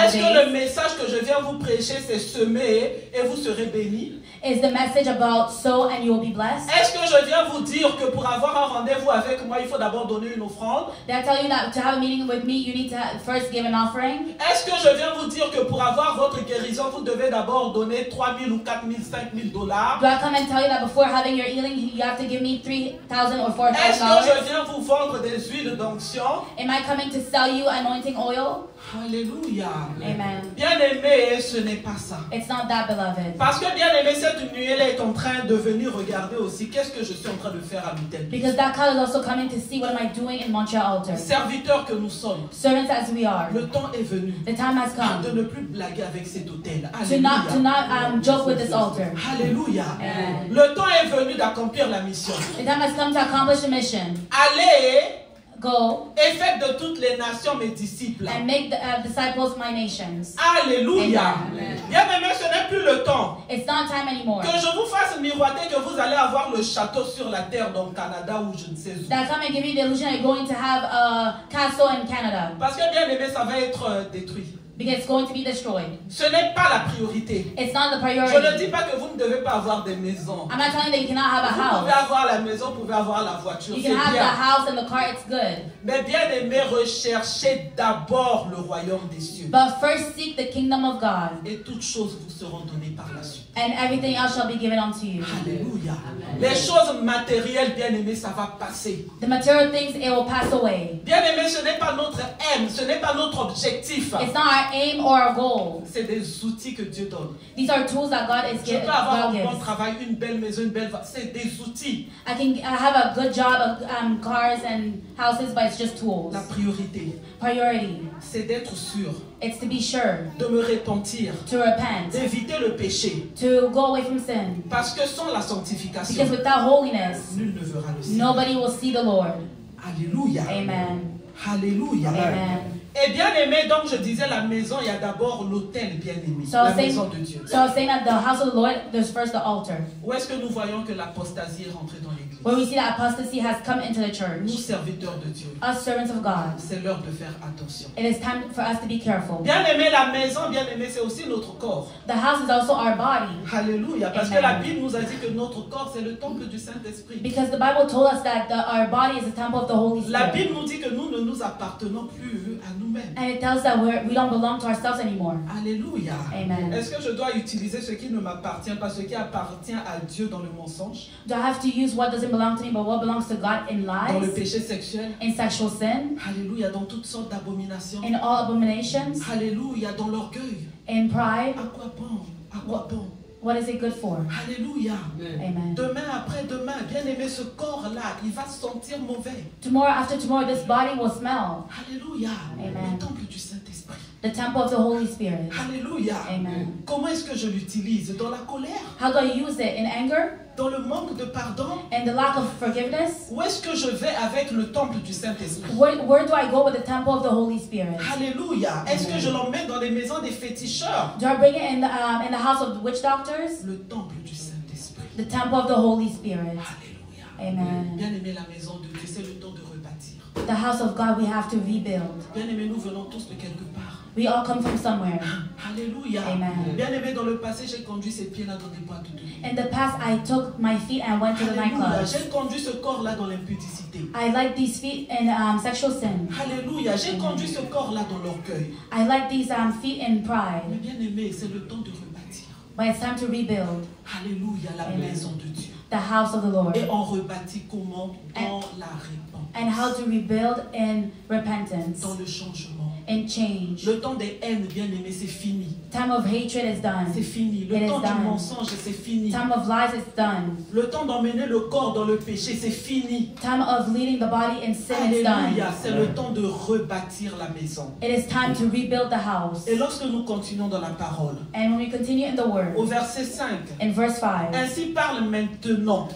Est-ce que le days. message que je viens vous prêcher, c'est semer et vous serez bénis? Is the message about sow and you will be blessed? Est-ce que je viens vous dire que pour avoir un rendez-vous avec moi, il faut d'abord donner une offrande? Did I tell you that to have a meeting with me, you need to first give an offering? Est-ce que je viens vous dire que pour avoir votre guérison, vous devez d'abord donner 3 000 ou 4 000, 5 000 dollars? Do I come and tell you that before having your healing, you have to give me $3,000 or Est-ce que $4,000? je viens vous vendre des huiles d'onction? Am I coming to sell you anointing oil? Alléluia. Amen. Bien-aimé, ce n'est pas ça. It's not that, beloved. Parce que bien-aimé, cette nuée-là est en train de venir regarder aussi qu'est-ce que je suis en train de faire à l'hôtel. Because that call is also coming to see what am I doing in Montreal Altar. Serviteurs que nous sommes, Servants as we are, le temps est venu the time has de come ne plus blaguer avec cet hôtel. to not joke with this altar. Alléluia. Amen. Le temps est venu d'accomplir la mission. The time has come to accomplish the mission. Allez Go et faites de toutes les nations mes disciples. and make the disciples my nations. Alléluia. Amen. Bien-aimé, ce n'est plus le temps It's not time anymore. que je vous fasse miroiter que vous allez avoir le château sur la terre dans le Canada ou je ne sais où. That come and give you the illusion that you're going to have a castle in Canada. Parce que bien-aimé, ça va être détruit. Because it's going to be destroyed. Ce n'est pas la priorité. It's not the Je ne priority. dis pas que vous ne devez pas avoir des maisons. I'm not telling you that you cannot have a Vous pouvez house. avoir la maison, vous pouvez avoir la voiture. You C'est can have the bien. house and the car, it's good. Mais bien aimé, recherchez d'abord le royaume des cieux. But first seek the kingdom of God, Et toutes choses vous seront données par la suite. and everything else shall be given unto you. Alléluia. Les choses matérielles, bien aimé, ça va passer. The material things, it will pass away. Bien aimé, ce n'est pas notre aim, ce n'est pas notre objectif. It's not our aim or our goal. C'est des outils que Dieu donne. These are tools that God is Je peux avoir un God bon gives. travail, une belle maison, une belle... C'est des outils. I have a good job of cars and houses, but it's just tools. La priorité, Priority. c'est d'être sûr, It's to be sure, de me repentir, to repent, d'éviter le péché. to go away from sin. Parce que sans la sanctification, Because without holiness, nul ne verra le Seigneur. nobody will see the Lord. Alléluia. Amen. Alléluia. Amen. Et bien aimé, donc je disais la maison, il y a d'abord l'autel bien aimé, So I la was saying, maison de Dieu. so I was saying that the house of the Lord, there's first the altar, Où est-ce que nous voyons que l'apostasie est rentrée dans l'église? where we see that apostasy has come into the Nous, church. serviteurs de Dieu, Us servants of God, c'est l'heure de faire attention. it is time for us to be careful. Bien aimé, la maison, bien aimé, c'est aussi notre corps. The house is also our body, Alléluia. Parce que Amen. la Bible nous a dit que notre corps, c'est le temple du Saint-Esprit. because the Bible told us that our body is the temple of the Holy La Spirit. Bible nous dit que nous ne nous appartenons plus à nous-mêmes. And it tells us that we don't belong to ourselves anymore. Alléluia. Amen. Est-ce que je dois utiliser ce qui ne m'appartient pas, ce qui appartient à Dieu dans le mensonge, Do I have to use what doesn't belong to me, but what belongs to God in dans le lies, péché sexuel? in sexual sin, Alléluia, dans toutes sortes d'abominations. in all abominations, Alléluia, dans l'orgueil. in pride? À quoi bon? À quoi bon? What is it good for? Alléluia. Amen. Demain, après-demain, bien aimé, ce corps-là, il va sentir mauvais. Tomorrow after tomorrow, this body will smell. Alléluia. Amen. Le temple du Saint-Esprit. The temple of the Holy Spirit. Alléluia. Amen. Comment est-ce que je l'utilise? Dans la colère? How do I use it? In anger? Dans le manque de pardon? And the lack of forgiveness? Où est-ce que je vais avec le temple du Saint-Esprit? Where do I go with the temple of the Holy Spirit? Alléluia. Est-ce que je l'emmène dans les maisons des féticheurs? Do I bring it in the house of the witch doctors? Le temple du Saint-Esprit. The temple of the Holy Spirit. Alléluia. Amen. Bien aimé, la maison de Dieu, c'est le temps de rebâtir. The house of God we have to rebuild. Bien aimé, nous venons tous de quelque part. We all come from somewhere. Alléluia. Amen. Bien aimé, dans le passé, j'ai conduit ces pieds-là dans des boîtes de nuit. In the past, I took my feet and went to the Alléluia. nightclubs. J'ai conduit ce corps-là dans l'impudicité. I like these feet in sexual sin. Alléluia. J'ai conduit ce corps-là dans l'orgueil. I like these feet in Mais pride. bien aimé, c'est le temps de rebâtir. But it's time to rebuild Alléluia, la Amen. maison de Dieu. the house of the Lord. Et on rebâtit comment? Dans la repentance. And how to rebuild in repentance, Dans le changement. in change. Le temps des haines, bien aimé, c'est fini. Time of hatred is C'est done. fini. It Le is temps du done. mensonge, c'est fini. Time of lies is done. Le temps d'emmener le corps dans le péché, c'est fini. Time of leading the body in sin is Alléluia. done. C'est le temps de rebâtir la maison. It is time to rebuild the house. Et lorsque nous continuons dans la parole, And when we continue in the au word, verset 5, in verse 5, ainsi parle maintenant,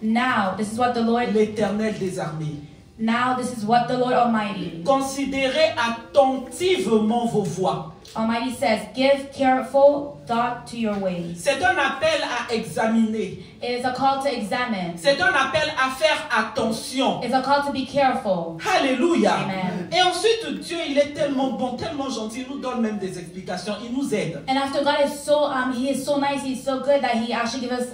now this is what the Lord, l'Éternel des armées. now this is what the Lord Almighty, Considérez attentivement vos voies. Almighty says, give careful thought to your ways. C'est un appel à examiner. It is a call to examine. C'est un appel à faire attention. It's a call to be careful. Alléluia. Amen. Et ensuite, Dieu, il est tellement bon, tellement gentil. Il nous donne même des explications. Il nous aide. And after God is so, He is so nice, He's so good that He actually gives us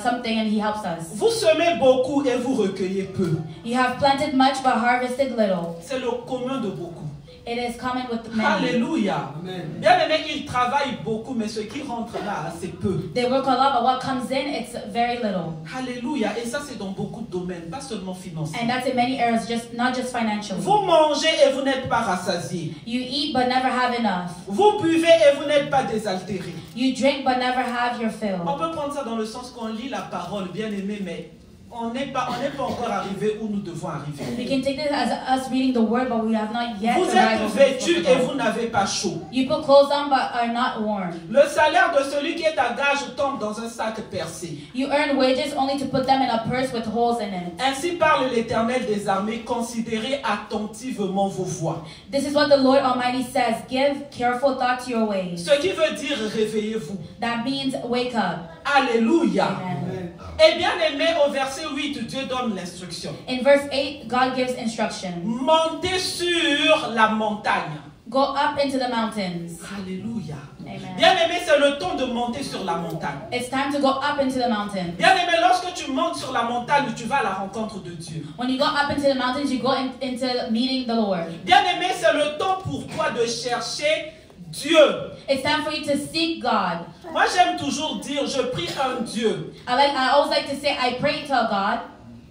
something and He helps us. Vous semez beaucoup et vous recueillez peu. You have planted much but harvested little. C'est le commun de beaucoup. It is common with many. Alléluia. Amen. Bien aimé, ils travaillent beaucoup, mais ce qui rentre là, c'est peu. They work a lot, but what comes in, it's very little. Alléluia. Et ça, c'est dans beaucoup de domaines, pas seulement financiers. And that's in many areas, not just financially. Vous mangez et vous n'êtes pas rassasié. You eat but never have enough. Vous buvez et vous n'êtes pas désaltéré. You drink but never have your fill. On peut prendre ça dans le sens qu'on lit la parole, bien aimé, mais on n'est pas encore arrivé où nous devons arriver. We can take this as us reading the word, but we have not yet Vous arrived êtes where we're vêtus supposed et to go. vous n'avez pas chaud. You put clothes on but are not warm. Le salaire de celui qui est à gage tombe dans un sac percé. You earn wages only to put them in a purse with holes in it. Ainsi parle l'Éternel des armées, considérez attentivement vos voies. This is what the Lord Almighty says. Give careful thought to your ways. Ce qui veut dire réveillez-vous. That means wake up. Alléluia. Amen. Et bien aimé, au verset 8, Dieu donne l'instruction. In verse 8, God gives instruction. Montez sur la montagne. Go up into the mountains. Alléluia. Amen. Bien aimé, c'est le temps de monter sur la montagne. It's time to go up into the mountain. Bien aimé, lorsque tu montes sur la montagne, tu vas à la rencontre de Dieu. When you go up into the mountains, you go into meeting the Lord. Bien aimé, c'est le temps pour toi de chercher Dieu. It's time for you to seek God. Moi, j'aime toujours dire, je prie un Dieu. I always like to say, I pray to a God,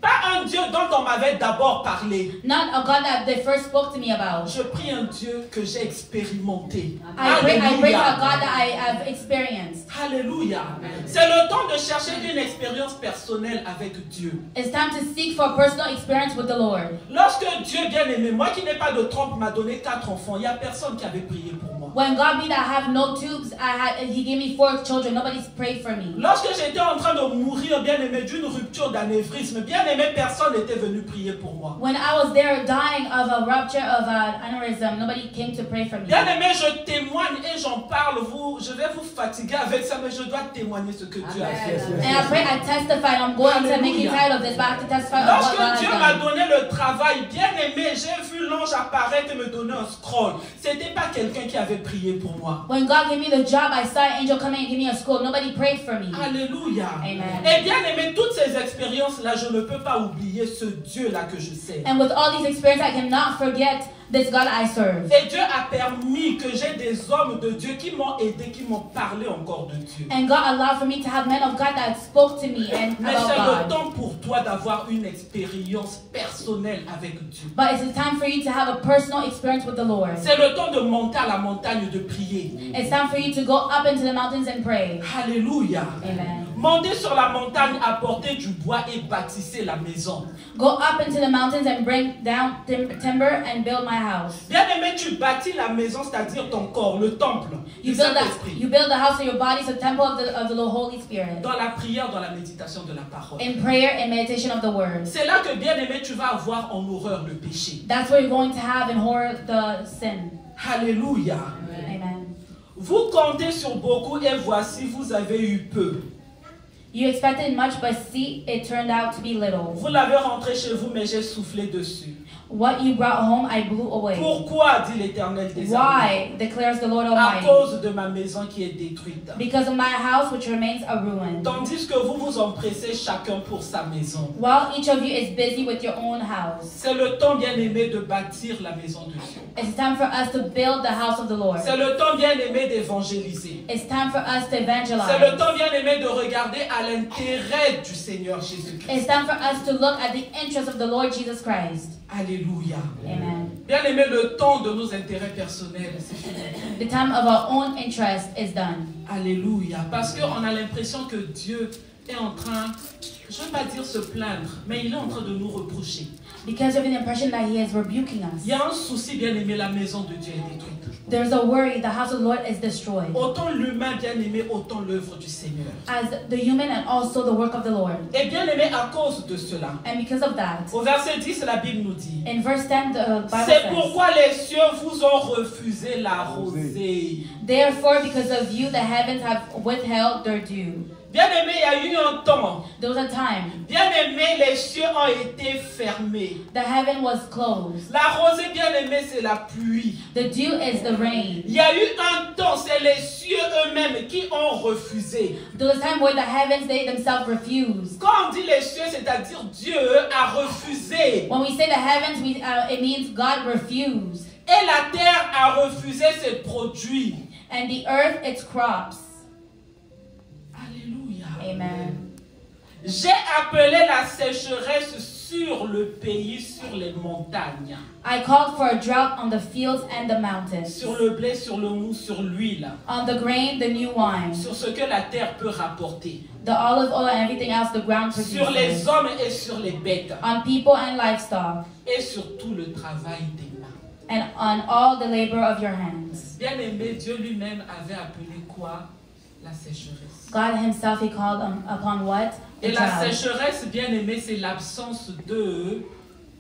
Pas un Dieu dont on m'avait d'abord parlé. not a God that they first spoke to me about. Je prie un Dieu que j'ai expérimenté. I pray to a Alléluia. God that I have experienced. Alléluia. C'est le temps de chercher une expérience personnelle avec Dieu. It's time to seek for a personal experience with the Lord. Lorsque Dieu bien aimé, moi qui n'ai pas de trompe, m'a donné 4 enfants, il n'y a personne qui avait prié pour moi. When God be that I have no tubes, He gave me 4 children. Nobody's prayed for me. Lorsque j'étais en train de mourir, bien aimé, d'une rupture d'anévrisme, bien aimé, personne n'était venu prier pour moi. When I was there dying of a rupture of an aneurysm, nobody came to pray for me. Bien aimé, je témoigne et j'en parle. Je vais vous fatiguer avec ça, mais je dois témoigner ce que Dieu a fait. And I pray, I testify, and I'm going to make you tired of this, but I have to testify of what God Lorsque has Dieu m'a done. donné le travail, bien aimé, j'ai vu l'ange apparaître et me donner un scroll. C'était pas quelqu'un qui avait prié pour moi. When God gave me the job, I saw an angel coming and give me a scroll. Nobody prayed for me. Alléluia. Amen. Et bien aimé, toutes ces expériences-là, je ne peux pas oublier ce Dieu-là que je sais. And with all these experiences, I cannot forget this God I serve. Et Dieu a permis que j'ai des hommes de Dieu qui m'ont aidé, qui m'ont parlé encore de Dieu. And God allowed for me to have men of God that spoke to me and Mais about c'est le God. temps pour toi d'avoir une expérience personnelle avec Dieu. But it's time for you to have a personal experience with the Lord. C'est le temps de monter à la montagne, de prier. It's time for you to go up into the mountains and pray. Alléluia. Amen. Montez sur la montagne, apportez du bois et bâtissez la maison. Go up into the mountains and bring down timber and build my house. Bien aimé, tu bâtis la maison, c'est-à-dire ton corps, le temple du Saint-Esprit. You build the house of your body, so the temple of the Holy Spirit. Dans la prière, dans la méditation de la parole. In prayer and meditation of the word. C'est là que, bien aimé, tu vas avoir en horreur le péché. That's where you're going to have in horror the sin. Alléluia. Amen. Vous comptez sur beaucoup et voici, vous avez eu peu. You expected much, but see, it turned out to be little. Vous l'avez rentré chez vous, mais j'ai soufflé dessus. What you brought home, I blew away. Pourquoi, dit l'Éternel des armées? Why, declares the Lord À Almighty? cause de ma maison qui est détruite. Because of my house, which remains a ruin. Tandis que vous vous empressez chacun pour sa maison. While each of you is busy with your own house. C'est le temps, bien aimé, de bâtir la maison de Dieu. It's time for us to build the house of the Lord. C'est le temps, bien aimé, d'évangéliser. It's time for us to C'est le evangelize. temps, bien aimé, de regarder à l'intérêt du Seigneur Jésus-Christ. It's time for us to look at the interest of the Lord Jesus Christ. Alléluia. Amen. Bien aimé, le temps de nos intérêts personnels, c'est fini. The time of our own interest is done. Alléluia. Parce qu'on a l'impression que Dieu est en train, je ne veux pas dire se plaindre, mais il est en train de nous reprocher. Because of the impression that he is rebuking us. Il y a un souci, bien aimé, la maison de Dieu est détruite. There's a worry, the house of the Lord is destroyed. Autant l'humain, bien aimé, autant l'œuvre du Seigneur. As the human and also the work of the Lord. Et bien aimé, à cause de cela, And because of that, au verset 10, la Bible nous dit, in verse 10, the Bible c'est says, pourquoi les cieux vous ont refusé la rosée. therefore, because of you, the heavens have withheld their dew. Bien aimé, il y a eu un temps. There was a time Bien aimé, les cieux ont été fermés. the heaven was closed. La rosée, bien aimé, c'est la pluie. The dew is the rain. Il y a eu un temps, c'est les cieux eux-mêmes qui ont refusé. There was a time where the heavens, they themselves refused. Quand on dit les cieux, c'est-à-dire Dieu a refusé. When we say the heavens, it means God refused. Et la terre a refusé ses produits. And the earth, its crops. Alléluia. Amen. J'ai appelé la sécheresse sur le pays, sur les montagnes. I called for a drought on the fields and the mountains. Sur le blé, sur le mou, sur l'huile. On the grain, the new wine. Sur ce que la terre peut rapporter. The olive oil and everything else the ground Sur les produces. hommes et sur les bêtes. On people and livestock. Et sur tout le travail des mains. And on all the labor of your hands. Bien aimé, Dieu lui-même avait appelé quoi? La sécheresse. God himself, he called upon what? Et A la drought. sécheresse, bien aimé, c'est l'absence de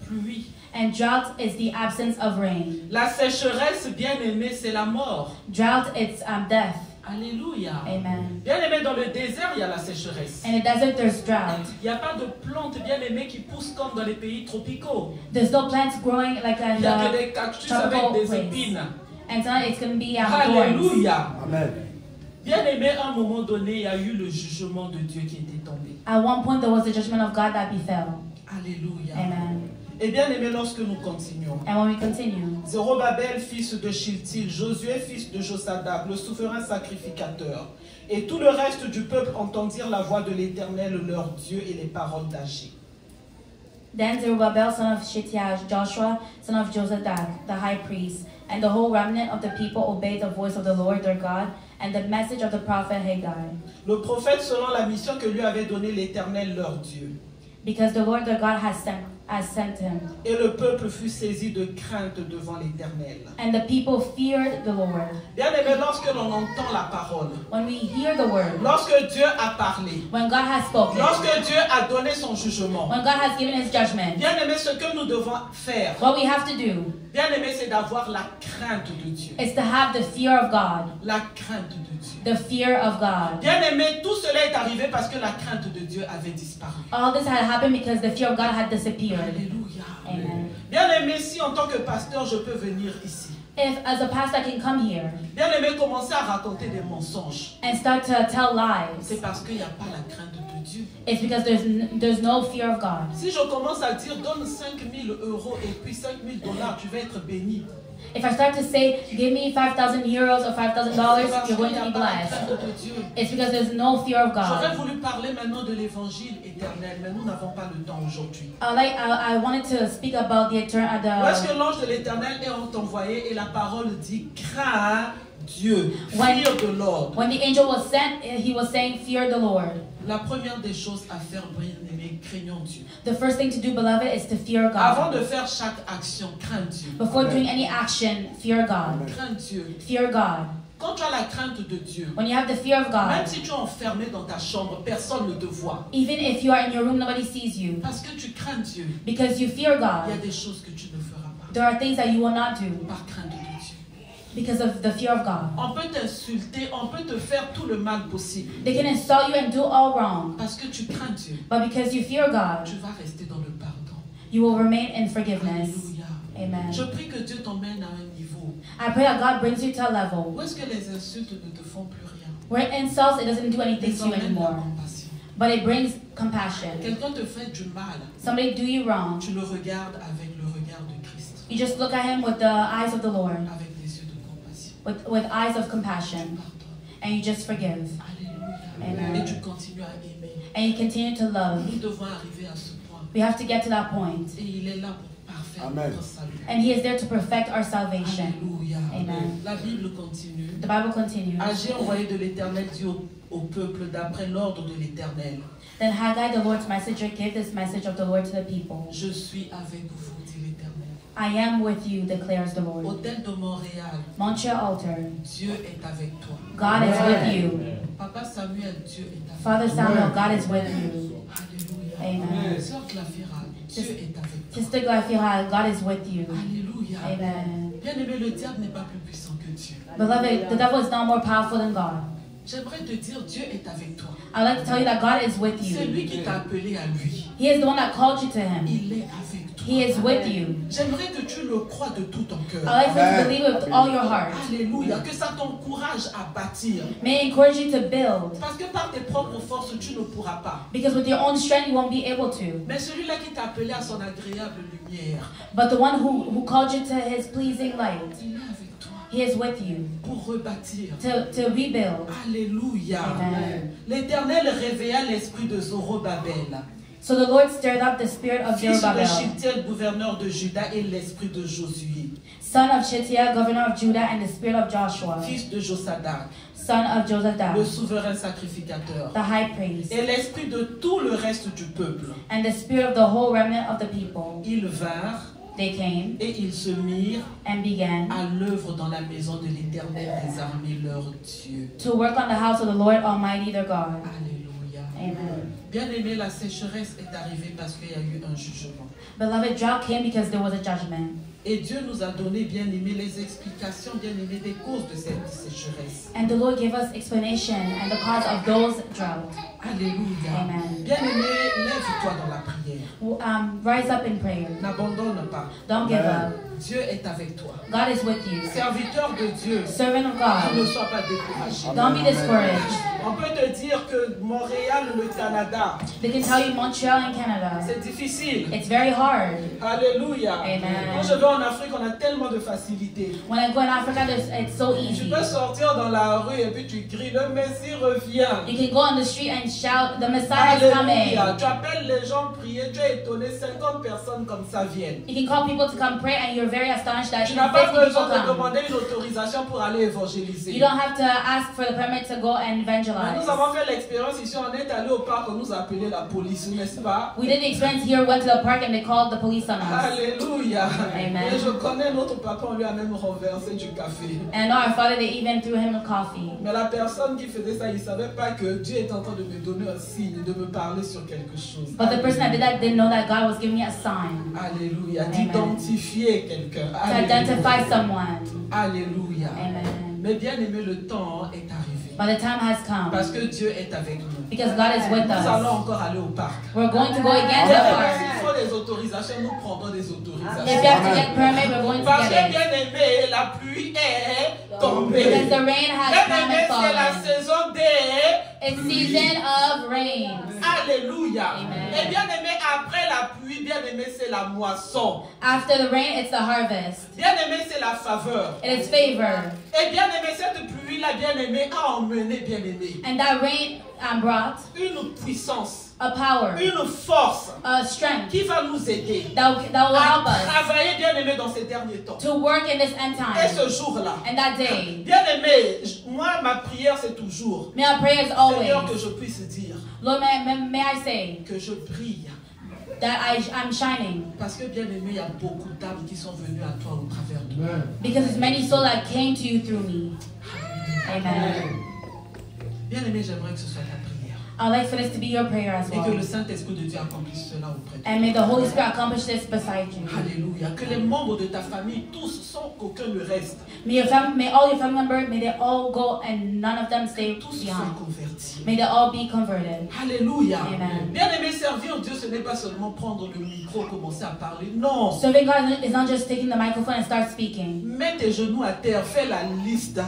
pluie. And drought is the absence of rain. La sécheresse, bien aimé, c'est la mort. Drought, it's death. Alléluia. Amen. Bien aimé, dans le désert, il y a la sécheresse. In the desert, there's drought. Il n'y a pas de plantes, bien aimées, qui poussent comme dans les pays tropicaux. There's no plants growing like in Il n'y a que the des cactus avec tropical des place. épines. And tonight it's going to be thorns. Alléluia. Amen. Bien aimé, à un moment donné, il y a eu le jugement de Dieu qui était tombé. At one point, there was the judgment of God that befell. Alléluia. Amen. Et bien aimé, lorsque nous continuons, And when we continue, Zérubabel, fils de Shiltil, Josué, fils de Josadak, le souverain sacrificateur, et tout le reste du peuple entendirent la voix de l'Éternel, leur Dieu, et les paroles d'Agé. then Zerubbabel, son of Shealtiel, Joshua, son of Josadak, the high priest, and the whole remnant of the people obeyed the voice of the Lord their God and the message of the prophet Haggai, Le prophète, selon la mission que lui avait donnée l'Éternel, leur Dieu. because the Lord their God has sent him. Et le peuple fut saisi de crainte devant l'Éternel. And the people feared the Lord. Bien aimé, lorsque l'on entend la parole, When we hear the word, lorsque Dieu a parlé, when God has spoken, lorsque Dieu a donné son jugement, when God has given his judgment, bien aimé, ce que nous devons faire, what we have to do bien aimé, c'est d'avoir la crainte de Dieu. is to have the fear of God. La crainte de Dieu. The fear of God. Bien aimé, tout cela est arrivé parce que la crainte de Dieu avait disparu. All this had happened because the fear of God had disappeared. Alléluia. Amen. Bien aimé, si en tant que pasteur je peux venir ici, If, as a pastor, I can come here bien aimé, commencer à raconter des mensonges, and start to tell lies, c'est parce qu'il n'y a pas la crainte de Dieu. it's because there's no fear of God. Si je commence à dire donne 5 000 euros et puis 5 000 $, tu vas être béni. If I start to say, give me 5,000 euros or $5,000, Parce you're qu'il going n'y to a be pas la blessed. crainte de Dieu. It's because there's no fear of J'aurais God. voulu parler maintenant de l'évangile éternel, mais nous n'avons pas le temps aujourd'hui. I wanted to speak about the eternal. Lorsque l'ange de l'éternel est envoyé et la parole dit crains Dieu, When- fear the Lord. When the angel was sent, he was saying, fear the Lord. La première des choses à faire, bien aimé, craignons Dieu. The first thing to do, beloved, is to fear Avant God. de faire chaque action, crains Dieu. Before doing any action, fear God. Crains Dieu. Fear God. Quand tu as la crainte de Dieu, When you have the fear of même God, si tu es enfermé dans ta chambre, personne ne te voit. even if you are in your room, nobody sees you. Parce que tu crains Dieu. Because you fear Il y a God, des choses que tu ne feras pas. there are things that you will not do Par crainte de Dieu. because of the fear of God. On peut t'insulter, on peut te faire tout le mal possible. They can insult you and do all wrong, Parce que tu crains Dieu. but because you fear God, Tu vas rester dans le pardon. you will remain in forgiveness. Alléluia. Amen. Je prie que Dieu t'emmène à un niveau I pray that God brings you to a level où est-ce que les insultes ne te font plus rien. where insults, it doesn't do anything Les to you emmène la anymore, compassion. but it brings compassion. Quelqu'un te fait du mal, Somebody do you wrong, tu le regardes avec le regard de Christ, you just look at him with the eyes of the Lord, avec des yeux de compassion. with eyes of Tu compassion, pardonnes. and you just forgive, Alléluia. Amen. Et tu continues à aimer. and you continue to love. Nous devons arriver à ce point. We have to get to that point, Et il est là pour parfaire Amen. notre salut. And He is there to perfect our salvation. Alléluia. Amen. La Bible continue. The Bible continues. Agé envoyé de l'Éternel dit au peuple d'après l'ordre de l'Éternel. Then Haggai, the Lord's messenger, gave this message of the Lord to the people. Je suis avec vous, dit l'Éternel. I am with you, declares the Lord. Hôtel de Montréal, Montreal Altar, Dieu est avec toi. God is with you. Papa Samuel, Dieu est avec Father toi. Samuel, God is with you. Alléluia. Amen. Sœur Glafira, Dieu est avec toi. Sister Glafira, God is with you. Alléluia. Amen. Bien-aimé, le diable n'est pas plus puissant que Dieu. Beloved, the devil is not more powerful than God. J'aimerais te dire, Dieu est avec toi. I'd like to tell you that God is with C'est you. lui qui t'a appelé à lui. He is the one that called you to Him. Il est avec toi. He is with you. J'aimerais que tu le crois de tout ton cœur. I'd like for you to believe with all your heart. Alléluia. Que ça t'encourage à bâtir. May I encourage you to build. Parce que par tes propres forces, tu ne pourras pas. Because with your own strength, you won't be able to. Mais celui-là qui t'a appelé à son agréable lumière, But the one who called you to His pleasing light, il est avec toi He is with you pour rebâtir. to rebuild. Alléluia. Amen. L'Éternel réveilla l'esprit de Zorobabel, So the Lord stirred up the spirit of fils de Zerubbabel, Shealtiel, gouverneur de Juda, et l'esprit de Josué, son of Shealtiel, governor of Judah, and the spirit of Joshua, fils de Josadak, son of le Josadak, souverain sacrificateur, the high priest, et l'esprit de tout le reste du peuple. and the spirit of the whole remnant of the people. Ils vinrent They came et ils se mirent and began à l'œuvre dans la maison de l'Éternel des armées, leur Dieu. to work on the house of the Lord Almighty their God. Alléluia. Amen. Bien-aimé, la sécheresse est arrivée parce qu'il y a eu un jugement. Beloved, drought came because there was a judgment. Et Dieu nous a donné, bien-aimé, les explications, bien-aimé, des causes de cette sécheresse. And the Lord gave us explanation and the cause of those drought. Alléluia. Amen. Bien-aimé, lève-toi dans la prière. Rise up in prayer. N'abandonne pas. Don't give up. Dieu est avec toi. God is with you. Serviteur de Dieu, Servant of ne God, sois pas découragé. don't be discouraged. On peut te dire que Montréal, le Canada, They can tell you Montreal in Canada. c'est difficile. It's very hard. Alléluia. Amen. Quand je vais en Afrique, on a tellement de facilité. When I go in Africa, it's so Tu easy. peux sortir dans la rue et puis tu cries, le Messie revient. You can go on the street and shout, the Messiah is coming. Alléluia. Tu appelles les gens prier, tu es étonné, 50 personnes comme ça viennent. You can call people to come pray and you're very astonished that Tu even n'as pas 50 besoin people de come. demander une autorisation pour aller évangéliser. You don't have to ask for the permit to go and Mais evangelize. nous avons fait l'expérience ici, on est allé au parc, on nous a appelé la police, n'est-ce pas? We did the experience here, went to the park and they called the police on us. Alléluia. Amen. Et je connais notre papa, on lui a même renversé du café. And our father, they even threw him a coffee. Mais la personne qui faisait ça, il ne savait pas que Dieu est en train de me donner un signe, de me parler sur quelque chose. But the person that did that didn't know that God was giving me a sign Alléluia. Amen. D'identifier quelqu'un. to identify someone. Alléluia. Amen. Mais bien aimé, le temps est arrivé. But the time has come Parce que Dieu est avec nous. because God is with Nous allons us. encore aller au parc. We're going to go again to Bien the aimé, park. s'il faut des autorisations, nous prendrons des If you autorisations. have to get permit, we're going to Parce que get it. bien aimé, la pluie est tombée. Because the rain has Bien come aimé, and c'est la fallen. saison des It's pluies. season of rain. Alléluia. Amen. Et bien aimé, après la pluie, bien aimé, c'est la moisson. After the rain, it's the harvest. Bien aimé, c'est la faveur. It is favor. Et bien aimé, cette pluie-là, bien aimé, a emmené, bien aimé, And that rain brought une puissance, a power, une force a strength qui va nous aider that will à help us travailler, bien aimé, dans ces derniers temps. to work in this end Et time. ce jour-là, And that day, bien aimé, moi, ma prière, c'est toujours, may our prayers Seigneur, que always, je puisse dire Lord, may I say que je brille. that I'm shining. Parce que, bien aimé, il y a beaucoup d'âmes qui sont venues à toi au travers de moi. Because there's many souls that came to you through me. Amen. Bien aimé, j'aimerais que ce soit ta prière. I'd like for this to be your prayer as Et que le well. Saint-Esprit de Dieu accomplisse cela auprès de toi. And may the Holy Spirit accomplish this beside you. Alléluia. Que les membres de ta famille, tous, sans qu'aucun ne reste, May all your family members, may they all go and none of them stay tous soient behind. convertis. May they all be converted. Alléluia. Amen. Bien aimé, servir Dieu, ce n'est pas seulement prendre le micro, commencer à parler. Non. Serving God is not just taking the microphone and start speaking. Mets tes genoux à terre, fais la liste.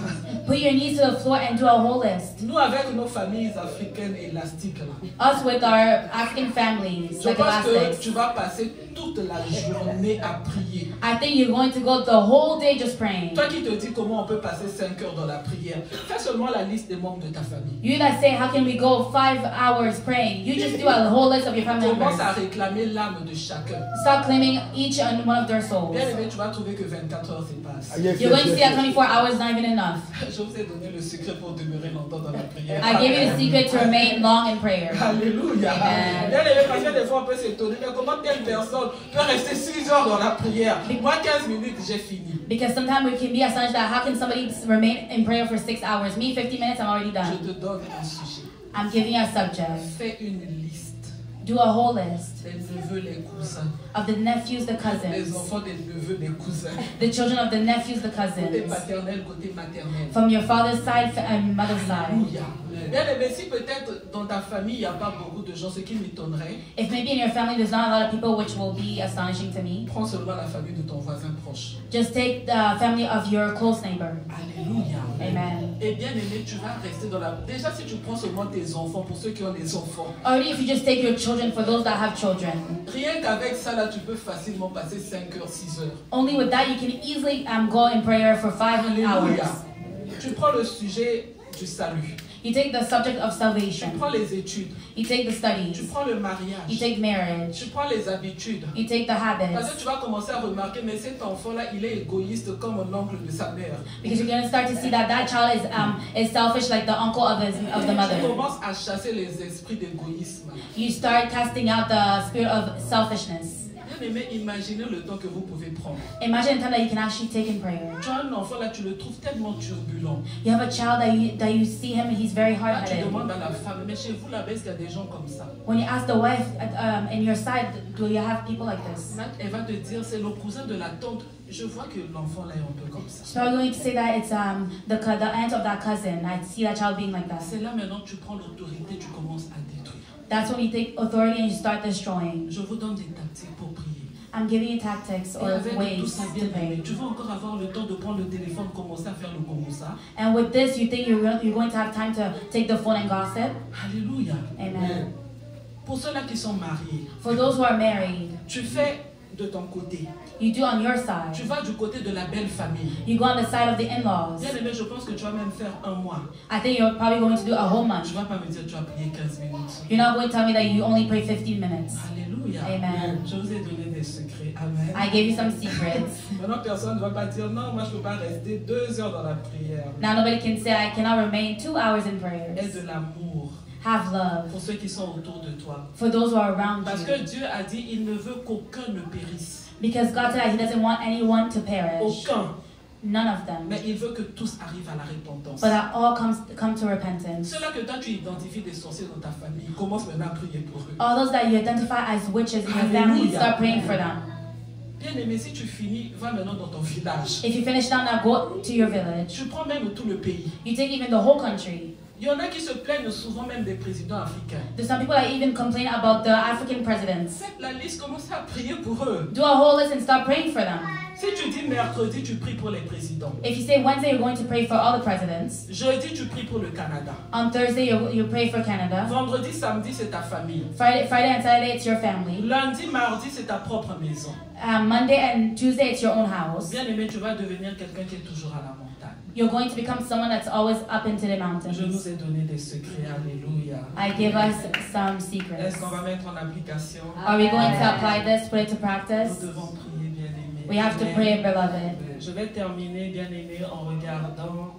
Put your knees to the floor and do a whole list. Nous, avec nos familles africaines élastiques, là, Us with our African families, je like pense que elastics. tu vas passer toute la journée à prier. I think you're going to go the whole day just praying. Toi qui te dis comment on peut passer 5 heures dans la prière, fais seulement la liste des membres de ta famille. You that say, how can we go 5 hours praying? You just do a whole list of your family Commence members. à réclamer l'âme de chacun. Start claiming each and one of their souls. Bien aimé, tu vas trouver que 24 heures c'est pas assez. Yes, You're going to yes, see that yes. 24 hours is not even enough. Je vous ai donné le secret pour demeurer longtemps dans la prière. I gave you the secret to remain long in prayer. Alléluia. Amen. Bien aimé, parce que des fois on peut s'étonner, mais comment telle personne peut rester 6 heures dans la prière? Moi 15 minutes, j'ai fini. Because sometimes we can be astonished that how can somebody remain in prayer for 6 hours? Me, 50 minutes, I'm already Je done. te donne un sujet. I'm giving you a subject. Fais une liste Do a whole list des neveux, les cousins, of the nephews, the les cousins, enfants des neveux, des cousins, the children of the nephews, the côté cousins, paternel, côté maternel. from your father's side and mother's side. Alléluia. Bien aimé, si peut-être dans ta famille il n'y a pas beaucoup de gens, ce qui m'étonnerait, If maybe in your family there's not a lot of people, which will be astonishing to me, prends seulement la famille de ton voisin proche. just take the family of your close neighbor. Alléluia. Amen. Et bien aimé, tu vas rester dans la... Déjà, si tu prends seulement tes enfants, pour ceux qui ont des enfants, Already, if you just take your children, for those that have children, rien qu'avec ça, là, tu peux facilement passer 5 heures, 6 heures. only with that you can easily go in prayer for 5 Alléluia. hours. Tu prends le sujet du salut. You take the subject of Tu salvation. prends les études. You take the Tu studies. prends le You mariage. take marriage. Tu prends les habitudes. You take the Parce que habits. tu vas commencer à remarquer, mais cet enfant-là, il est égoïste comme l'oncle de sa mère. Because you're going to start to see that that child is selfish like the uncle of the Tu mother. commences à chasser les esprits d'égoïsme. You start casting out the spirit of selfishness. Bien aimé, imaginez le temps que vous pouvez prendre. Imagine a time that you can actually take in prayer. Tu as un enfant là, tu le trouves tellement turbulent. You have a child that you see him, he's very Là, tu hard-headed. demandes à la femme, mais chez vous là-bas, est-ce qu'il y a des gens comme ça? When you ask the wife in your side, do you have people like this? Là, elle va te dire, c'est le cousin de la tante. Je vois que l'enfant là est un peu comme ça. She's probably going to say that it's the aunt of that cousin. I see that child being like that. C'est là maintenant que tu prends l'autorité, tu commences à détruire. That's when you take authority and you start destroying. Je vous donne des tactiques pour prier. I'm giving you tactics Et or avec tout ways ça, to bien aimé, pray. tu vas encore avoir le temps de prendre le téléphone, commencer à faire le ça. And with this, you think you're going to have time to take the phone and gossip? Alléluia. Amen. Pour ceux-là qui sont mariés, For those who are married, tu fais de ton côté. you do on your Tu side. vas du côté de la belle famille. You go on the side of the in-laws. Bien aimé, je pense que tu vas même faire un mois. I think you're probably going to do a whole Tu month. vas pas me dire tu as prié 15 minutes. You're not going to tell me that you only pray 15 minutes. Alléluia. Amen. Je vous ai donné des secrets. Amen. I gave you some secrets. Maintenant, personne ne va pas dire non, moi je ne peux pas rester 2 heures dans la prière. Now nobody can say I cannot remain 2 hours in Aie prayers. de l'amour Have love pour ceux qui sont autour de toi. for those who are around Parce you. que Dieu a dit il ne veut qu'aucun ne périsse. Because God said that He doesn't want anyone to perish. Aucun. None of them. Mais il veut que tous arrivent à la repentance. But that all come to repentance. Ceux-là que toi tu identifies des sorciers dans ta famille, commence maintenant à prier pour eux. All those that you identify as witches in your family, start praying for them. Bien aimé, si tu finis, va maintenant dans ton village. If you finish down now, go to your village. Tu prends même tout le pays. You take even the whole country. Il y en a qui se plaignent souvent même des présidents africains. There's some people that even complain about the African presidents. Faites la liste, commencez à prier pour eux. Do a whole list and start praying for them. Si tu dis mercredi, tu pries pour les présidents. If you say Wednesday, you're going to pray for all the presidents. Jeudi, tu pries pour le Canada. On Thursday, you pray for Canada. Vendredi, samedi, c'est ta famille. Friday and Saturday, it's your family. Lundi, mardi, c'est ta propre maison. Monday and Tuesday, it's your own house. Bien aimé, tu vas devenir quelqu'un qui est toujours à la montagne. You're going to become someone that's always up into the Je mountains. nous ai donné des secrets, alléluia. I give us some Est-ce secrets. qu'on va mettre en application? Are we going to apply this, put it to Nous practice? devons prier, bien aimé. We have to pray, beloved. Je vais terminer, bien aimé, en regardant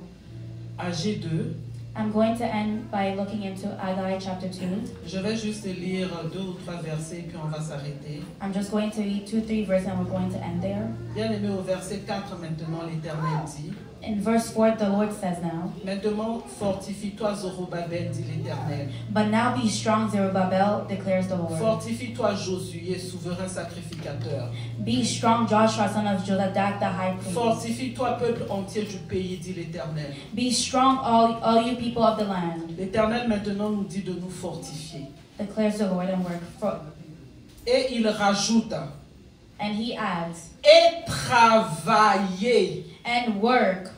AG 2. I'm going to end by looking into Haggai chapter 2. Je vais juste lire 2 ou 3 versets, puis on va s'arrêter. I'm just going to read 2-3 verses and we're going to end there. Bien aimé, au verset 4 maintenant, l'Éternel dit: In verse 4, the Lord says now, Maintenant, fortifie-toi, Zorobabel, dit l'Éternel. But now be strong, Zerubbabel, declares the Lord. Fortifie-toi, Josué, souverain sacrificateur. Be strong, Joshua, son of Jozadak, the high priest. Fortifie-toi, peuple entier du pays, dit l'Éternel. Be strong, all you people of the land, L'Éternel maintenant nous dit de nous fortifier. declares the Lord, and work. Et il rajoute: And he adds, et travailler. and work.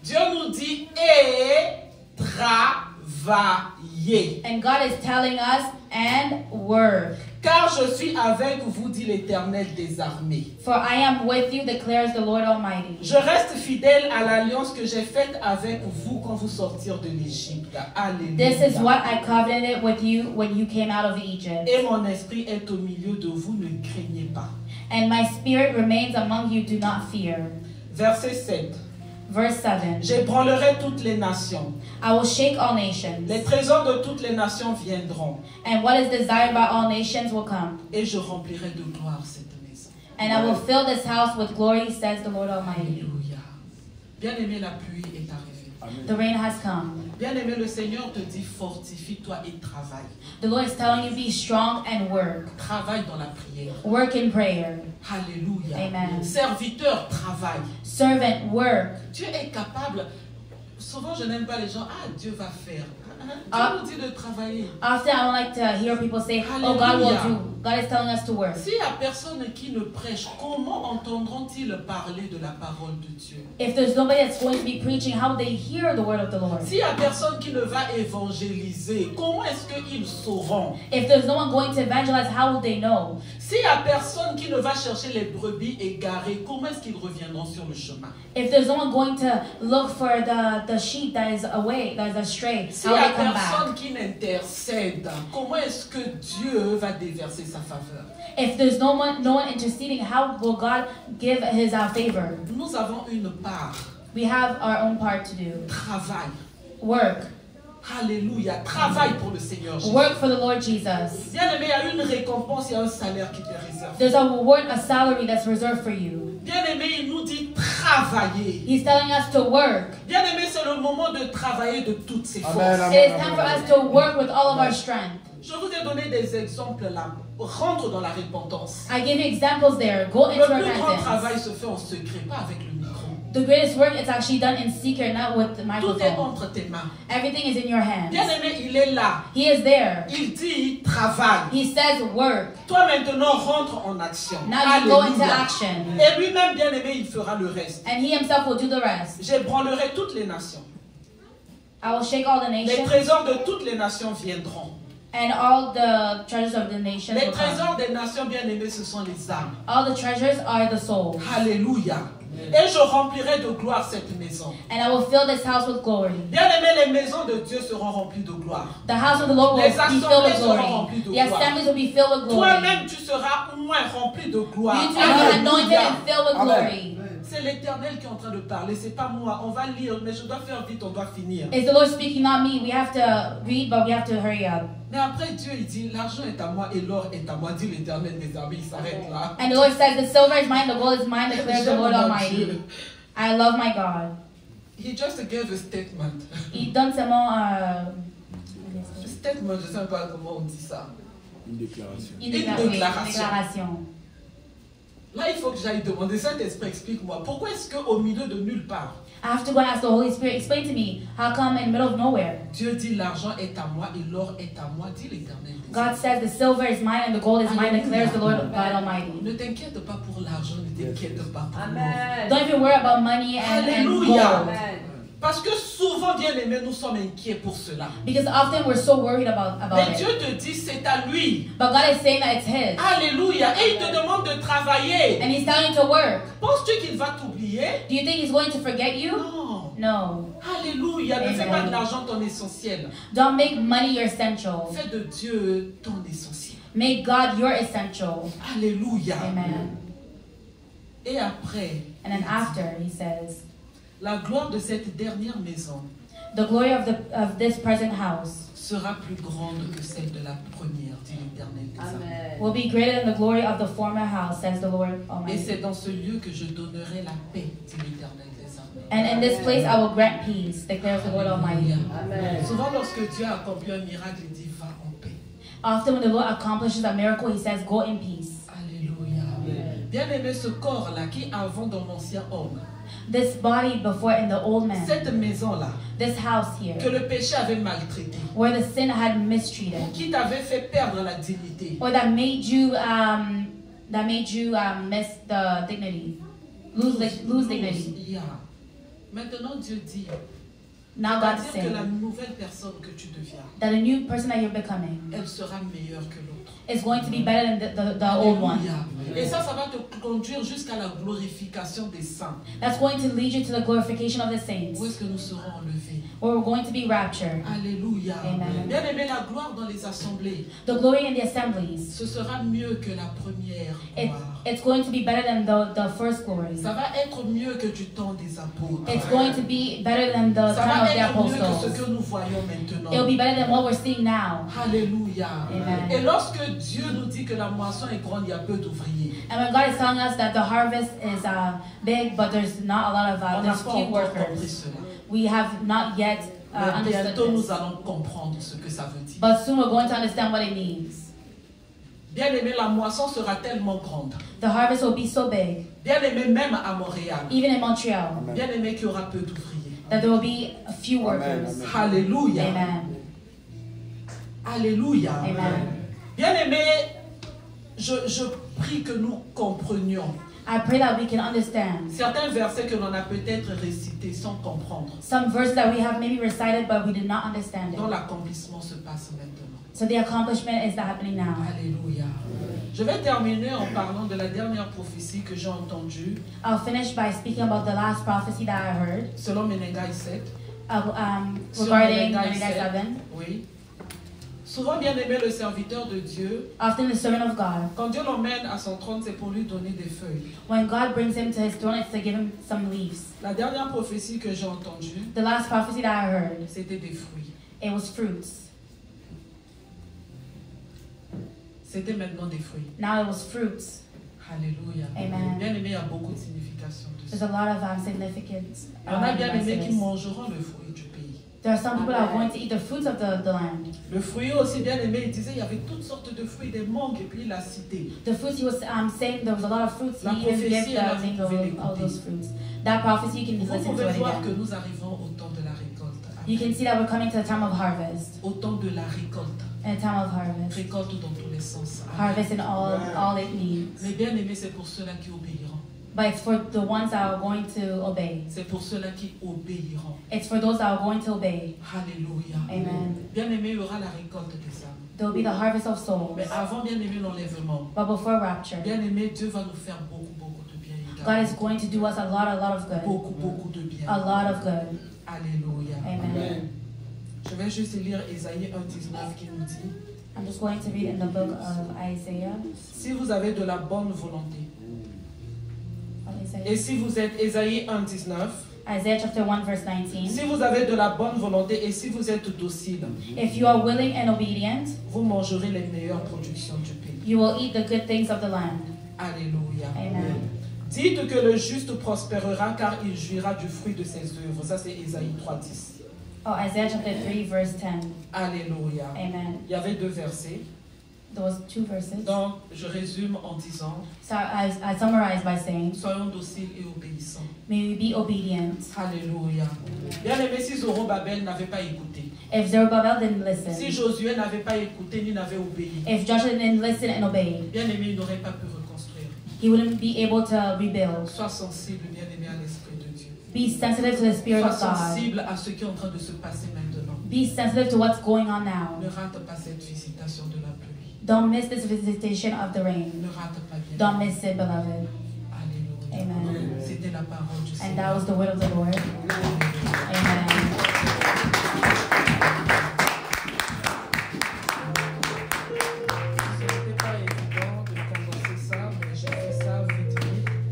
Dieu nous dit et travailler. And God is telling us, and work. Car je suis avec vous, dit l'Éternel des armées. For I am with you, declares the Lord Almighty. Je reste fidèle à l'alliance que j'ai faite avec vous quand vous sortirez de l'Égypte. This is Alléluia. what I covenanted with you when you came out of Egypt. Et mon esprit est au milieu de vous, ne craignez pas. And my spirit remains among you, do not fear. Verset 7. Verse 7. J'ébranlerai toutes les nations. I will shake all nations, Les trésors de toutes les nations viendront. and what is desired by all nations will come. Et je remplirai de gloire cette maison. And I will fill this house with glory, says the Lord Almighty. Alléluia. Bien-aimé, la pluie est arrivée. The rain has come. Bien-aimé, le Seigneur te dit fortifie-toi et travaille. The Lord is telling you, be strong and work. Travaille dans la prière. Work in prayer. Alléluia. Amen. Serviteur, travaille. Servant, work. Dieu est capable. Souvent, je n'aime pas les gens. Ah, Dieu va faire. Ah. Dieu nous dit de travailler. Often I don't like to hear people say, oh, God will do. God is telling us to work. S'il n'y a personne qui ne prêche, comment entendront-ils parler de la parole de Dieu? If there's nobody that's going to be preaching, how would they hear the word of the Lord? S'il n'y a personne qui ne va évangéliser, comment est-ce qu'ils sauront? If there's no one going to evangelize, how would they know? S'il n'y a personne qui ne va chercher les brebis égarées, comment est-ce qu'ils reviendront sur le chemin? If there's no one going to look for the sheep that is away, that is astray, S'il how n'y will a they come personne back? qui n'intercède, comment est-ce que Dieu va déverser sa faveur? If there's no one interceding, how will God give his favor? Nous avons une part. We have our own part to do. Travail. Work. Alléluia. Travaille pour le Seigneur Jésus. Work for the Lord Jesus. Bien-aimé, il y a une récompense, il y a un salaire qui t'est réservé. There's a reward, a salary that's reserved for you. Bien-aimé, il nous dit travailler. He's telling us to work. Bien-aimé, c'est le moment de travailler de toutes ses forces. Amen, amen. It is time for us to work with all of our strength. Je vous ai donné des exemples là. Rentre dans la repentance. I give you examples there. Go Le into plus grand repentance. travail se fait en secret, pas avec le micro. The greatest work is actually done in secret, not with the Tout est microphone. entre tes mains. Everything is in your hands. Bien-aimé, il est là. He is there. Il dit travaille. He says work. Toi maintenant, rentre en action. Now you go into Alléluia. action. Et lui-même, bien-aimé, il fera le reste. And he himself will do the rest. J'ébranlerai toutes les nations. I will shake all the Les nations, trésors de toutes les nations viendront. and all the treasures of the nations Les will come. trésors des nations bien-aimées, ce sont les âmes. All the treasures are the souls. Alléluia. Et je remplirai de gloire cette maison. And I will fill this house with glory. Bien-aimés, les maisons de Dieu seront remplies de gloire. The house of the Lord will Les be filled assemblées with seront glory. remplies de The gloire. assemblies will be filled with glory. Toi-même, tu seras au moins rempli de gloire. You too will be anointed Alléluia. and filled with Amen. glory. C'est l'Éternel qui est en train de parler, c'est pas moi. On va lire, mais je dois faire vite, on doit finir. It's the Lord speaking, not me. We have to read, but we have to hurry up. Mais après, Dieu, il dit, l'argent est à moi et l'or est à moi, dit l'Éternel des armées. Il s'arrête là. And the Lord says, the silver is mine, the gold is mine, declares the J'aime Lord mon Almighty. Dieu. I love my God. He just gave a statement. Il donne seulement Statement, je ne sais pas comment on dit ça. Une déclaration. une déclaration. déclaration. Là, il faut que j'aille demander, Saint-Esprit, explique-moi, pourquoi est-ce qu'au milieu de nulle part, I have to go and ask the Holy Spirit, explain to me, how come in the middle of nowhere? Dieu dit l'argent est à moi et l'or est à moi, dit l'Éternel. God says the silver is mine and the gold is mine, declares the Lord God Almighty. Ne t'inquiète pas pour l'argent, ne t'inquiète pas pour l'or. Amen. Don't even worry about money and Alléluia. gold. Amen. Parce que souvent, bien aimé, nous sommes inquiets pour cela. Because often we're so worried about Mais it. Dieu te dit, c'est à lui. But God is saying that it's His. Alléluia. Et il te demande de travailler. And He's telling you to work. Penses-tu qu'il va t'oublier? Do you think He's going to forget you? Non. No. Alléluia. Ne fais Amen. pas de l'argent ton essentiel. Don't make money your essential. Fais de Dieu ton essentiel. Make God your essential. Alléluia. Amen. Et après, And then after, He says, la gloire de cette dernière maison the glory of this present house sera plus grande que celle de la première, dit l'Éternel des armées. Amen. will be greater than the glory of the former house, says the Lord Et Almighty. c'est dans ce lieu que je donnerai la paix, dit l'Éternel des armées. And in this place I will grant peace, declares the Lord Almighty. Amen. Souvent, lorsque Dieu a accompli un miracle, il dit va en paix. Often when the Lord accomplishes a miracle, He says, go in peace. Alléluia. Bien aimé, ce corps-là qui avant dans l'ancien homme, This body before in the old man, cette maison-là this house here, que le péché avait maltraité, where the sin had mistreated, qui t'avait fait perdre la dignité, or that made you miss the dignity, lose dignity. Yeah. Maintenant, Dieu dit, Now God c'est-à-dire que la saying nouvelle personne que tu deviens, that a new person that you're becoming, elle sera meilleure que l'autre. is going to be better than the old one. Alléluia. Et ça va te conduire jusqu'à la glorification des saints. That's going to lead you to the glorification of the saints, Où est-ce que nous serons enlevés? where we're going to be raptured. Alléluia. Amen. Bien aimé, la gloire dans les assemblées, The glory in the assemblies, ce sera mieux que la première gloire. it's going to be better than the first glory. Ça va être mieux que du temps des apôtres. It's going to be better than the Ça time va of the être mieux que ce apostles. que nous voyons maintenant. It'll be better than what we're seeing now. Alléluia. Amen. Et lorsque Dieu nous dit que la moisson est grande, il y a peu d'ouvriers. And when God is telling us that the harvest is big, but there's not a lot of On n'a there's pas few encore compris workers, cela. we have not yet Mais understood bientôt, nous this. allons comprendre ce que ça veut dire. But soon we're going to understand what it means. Bien aimé, la moisson sera tellement grande. The harvest will be so big, Bien aimé, même à Montréal. even in Montreal, Bien aimé, qu'il y aura peu d'ouvriers. that there will be a few Amen, workers. amen. Alléluia. Amen. Alléluia. Amen. Bien aimé, je prie que nous comprenions I pray that we can understand certains versets que l'on a peut-être récités sans comprendre, some verses that we have maybe recited, but we did not understand dont it. l'accomplissement se passe maintenant. So the accomplishment is happening now. Alléluia. Je vais terminer en parlant de la dernière prophétie que j'ai entendue I'll finish by speaking about the last prophecy that I heard selon Ménégaï 7. Sur regarding Ménégaï Malachi 7. Oui. Souvent bien aimé le serviteur de Dieu, Often the servant of God, quand Dieu l'emmène à son trône, c'est pour lui donner des feuilles. when God brings him to his throne, it's to give him some leaves. La dernière prophétie que j'ai entendue, The last prophecy that I heard, c'était des fruits. it was fruits. C'était maintenant des fruits. Now it was fruits. Alléluia. Amen. Bien aimé, il y a beaucoup de signification There's dessus. a lot of significance. Il y en a bien behind aimé qui this. mangeront le fruit du pays. There are some people that are going to eat the fruits of the land. Le fruit aussi bien aimé, il disait il y avait toutes sortes de fruits, des mangues, et puis il a cité. The fruits he was saying, there was a lot of fruits. La He even prophétie gave est là, the vous name pouvez of all l'écouter. those fruits. That prophecy, you can Vous listen to pouvez it voir que again. nous arrivons au temps de la récolte. You can see that we're coming to the time of harvest. Au temps de la récolte. A time of harvest. Récolte dans tous les sens. Amen. Harvest in all it needs. Mais bien aimé, c'est pour ceux-là qui obéiront. But it's for the ones that are going to obey. C'est pour ceux-là qui obéiront. It's for those that are going to obey. Alléluia. Amen. Bien aimé, il y aura la récolte des âmes. There will be the harvest of souls. Mais avant, bien aimé, l'enlèvement. But before rapture, Bien aimé, Dieu va nous faire beaucoup, beaucoup de bien. God is going to do us a lot of good. Beaucoup, beaucoup de bien. A lot of good. Alléluia. Amen. Je vais juste lire Ésaïe 1,19 qui nous dit I'm just going to read in the book of Isaiah. si vous avez de la bonne volonté, Isaiah. et si vous êtes Ésaïe 1,19, Isaiah chapter 1 verse 19. si vous avez de la bonne volonté et si vous êtes docile, If you are willing and obedient, vous mangerez les meilleures productions du pays. you will eat the good things of the land. Alléluia. Amen. Dites que le juste prospérera car il jouira du fruit de ses œuvres. Ça c'est Ésaïe 3,10. Oh, Isaiah chapter 3 verse 10. Alléluia. Amen. Il y avait 2 versets. There was 2 verses. Donc je résume en disant So I summarize by saying, soyons dociles et obéissants. may we be obedient. Alléluia. Bien aimé, si Zorobabel n'avait pas écouté, If Zerubbabel didn't si listen, Josué n'avait pas écouté ni n'avait obéi, if Joshua didn't listen and obey, bien aimé, il n'aurait pas pu reconstruire. he wouldn't be able to rebuild. Sois sensible, bien aimé, à l'Esprit de Dieu. Be sensitive to the Spirit Sois of God. sensible à ce qui est en train de se passer maintenant. Be sensitive to what's going on now. Ne rate pas cette visitation de la pluie. Don't miss this visitation of the rain. Ne rate pas bien. Don't miss it, beloved. Alléluia. Amen. C'était la parole du And that Seigneur. was the word of the Lord. Amen. Ce n'était pas évident de condenser ça, mais j'ai fait ça vite.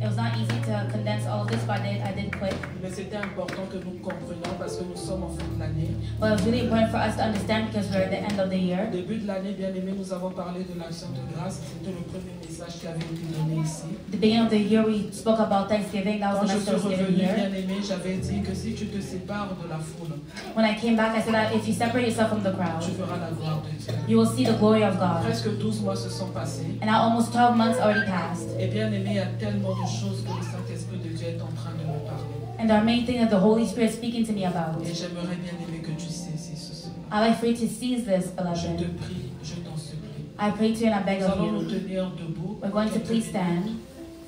It was not easy to condense all of this, but I did quick. Mais c'était important que nous comprenions parce que nous sommes en fin de l'année. But it was really important for us to understand because we're at the end of the year. Au début de l'année, bien aimé, nous avons parlé de l'action de grâce. C'était le premier message qui avait été donné ici. The beginning of the year, we spoke about Thanksgiving. That Quand was je the suis message that was given revenu, here. bien aimé, j'avais dit que si tu te sépares de la foule, When I came back, I said that if you separate yourself from the crowd, tu verras la gloire de Dieu. you will see the glory of God. Presque 12 mois se sont passés. And now almost 12 months already passed. Et bien aimé, il y a tellement de choses que le Saint-Esprit de Dieu est en train de me parler. And there are many things that the Holy Spirit is speaking to me about. Et j'aimerais bien aimé que tu saisisses cela. I like for you to seize this, Je te beloved. prie, je t'en supplie. I pray to you and I beg Nous of allons nous you. tenir debout. We're going to Quelques please minutes. stand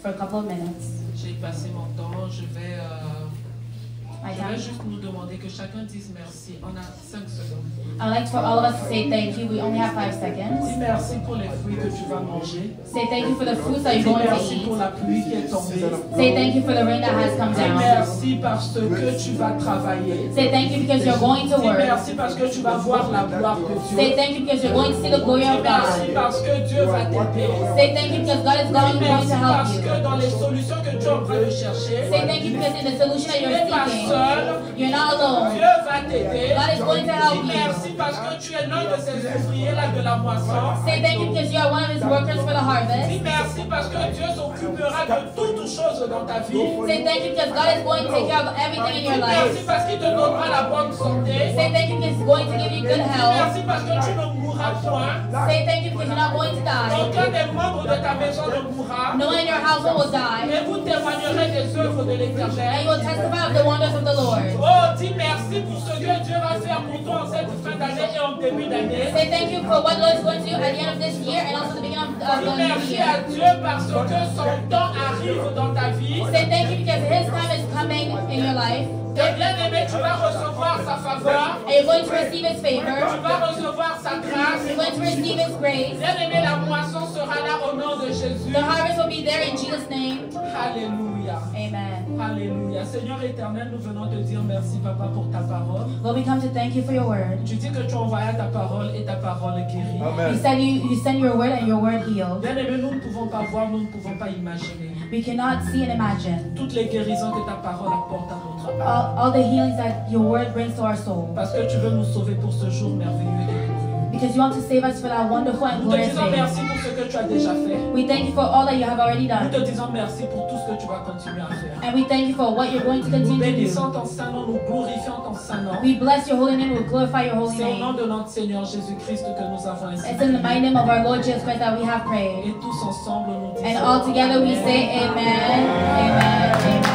for a couple of minutes. J'ai passé mon temps, je vais My Je vais time. juste nous demander que chacun dise merci. On a 5 secondes. I'd like for all of us to say thank you. We only have 5 seconds. Dis merci pour les fruits que tu vas manger. Say thank you for the fruits that Dis you're going to merci pour eat. la pluie qui est tombée. Say thank you for the rain that has come Dis down. merci parce que tu vas travailler. Say thank you because you're going to Dis work. merci parce que tu vas voir la gloire de Dieu. Say thank you because you're going to see the glory Dis of merci God. parce que Dieu va t'aider. Say thank you because God is Dis going merci to help parce you. que dans les solutions que tu es en train de chercher, Say thank you because in the solution that tu you're n'es pas seeking, seul. you're not alone. Dieu va t'aider. God is going to help Dis merci you. parce que tu es l'un de ces ouvriers-là de la moisson. Say thank you because you are one of his workers for the Dis harvest. merci parce que Dieu s'occupera de toutes choses dans ta vie. Say thank you because God is going to take care of everything in your Dis merci life. parce qu'il te donnera la bonne santé. Say thank you because he's going to give you good Dis health. merci parce que tu ne mourras point. Say thank you because you're not going to die. Aucun des membres de ta maison ne mourra. No one in your household will die. Et vous témoignerez des œuvres de And l'Éternel. you will testify of the wonders of the Lord. Oh, dis merci pour ce que Dieu va faire pour toi en cette fin d'année et en début d'année. Say thank you for what the Lord is going to do at the end of this year and also the beginning of Dis the new merci year. à Dieu parce que son temps arrive dans ta vie. Say thank you because his time is coming in your life. Et bien aimé, tu vas recevoir sa faveur. And you're going to receive his Tu favor. vas recevoir sa grâce. You're going to receive his grace. Bien aimé, la moisson sera là au nom de Jésus. The harvest will be there in Jesus' name. Alléluia. Amen. Alléluia. Seigneur éternel, nous venons te dire merci, Papa, pour ta parole. Lord, we come to thank you for your word. Tu dis que tu envoyas ta parole et ta parole guérit. You Amen. said you send your word and your word healed. Bien aimé, nous ne pouvons pas voir, nous ne pouvons pas imaginer We cannot see and imagine toutes les guérisons que ta parole apporte à notre âme. all the healings that your word brings to our soul. Parce que tu veux nous sauver pour ce jour merveilleux et glorieux. Because you want to save us for that wonderful and Nous te glorious disons day. merci pour ce que tu as déjà fait. We thank you for all that you have already Nous done. te disons merci pour tout ce que tu vas continuer à faire. And we thank you for what you're going to Nous continue to bénissons do. ton saint nom, nous glorifions ton saint nom. We bless your holy name. We glorify your holy C'est au nom name. de notre Seigneur Jésus-Christ que nous avons ainsi It's in the mighty prié. name of our Lord Jesus Christ that we have prayed. Et tous ensemble nous disons And all together we say amen, amen, amen.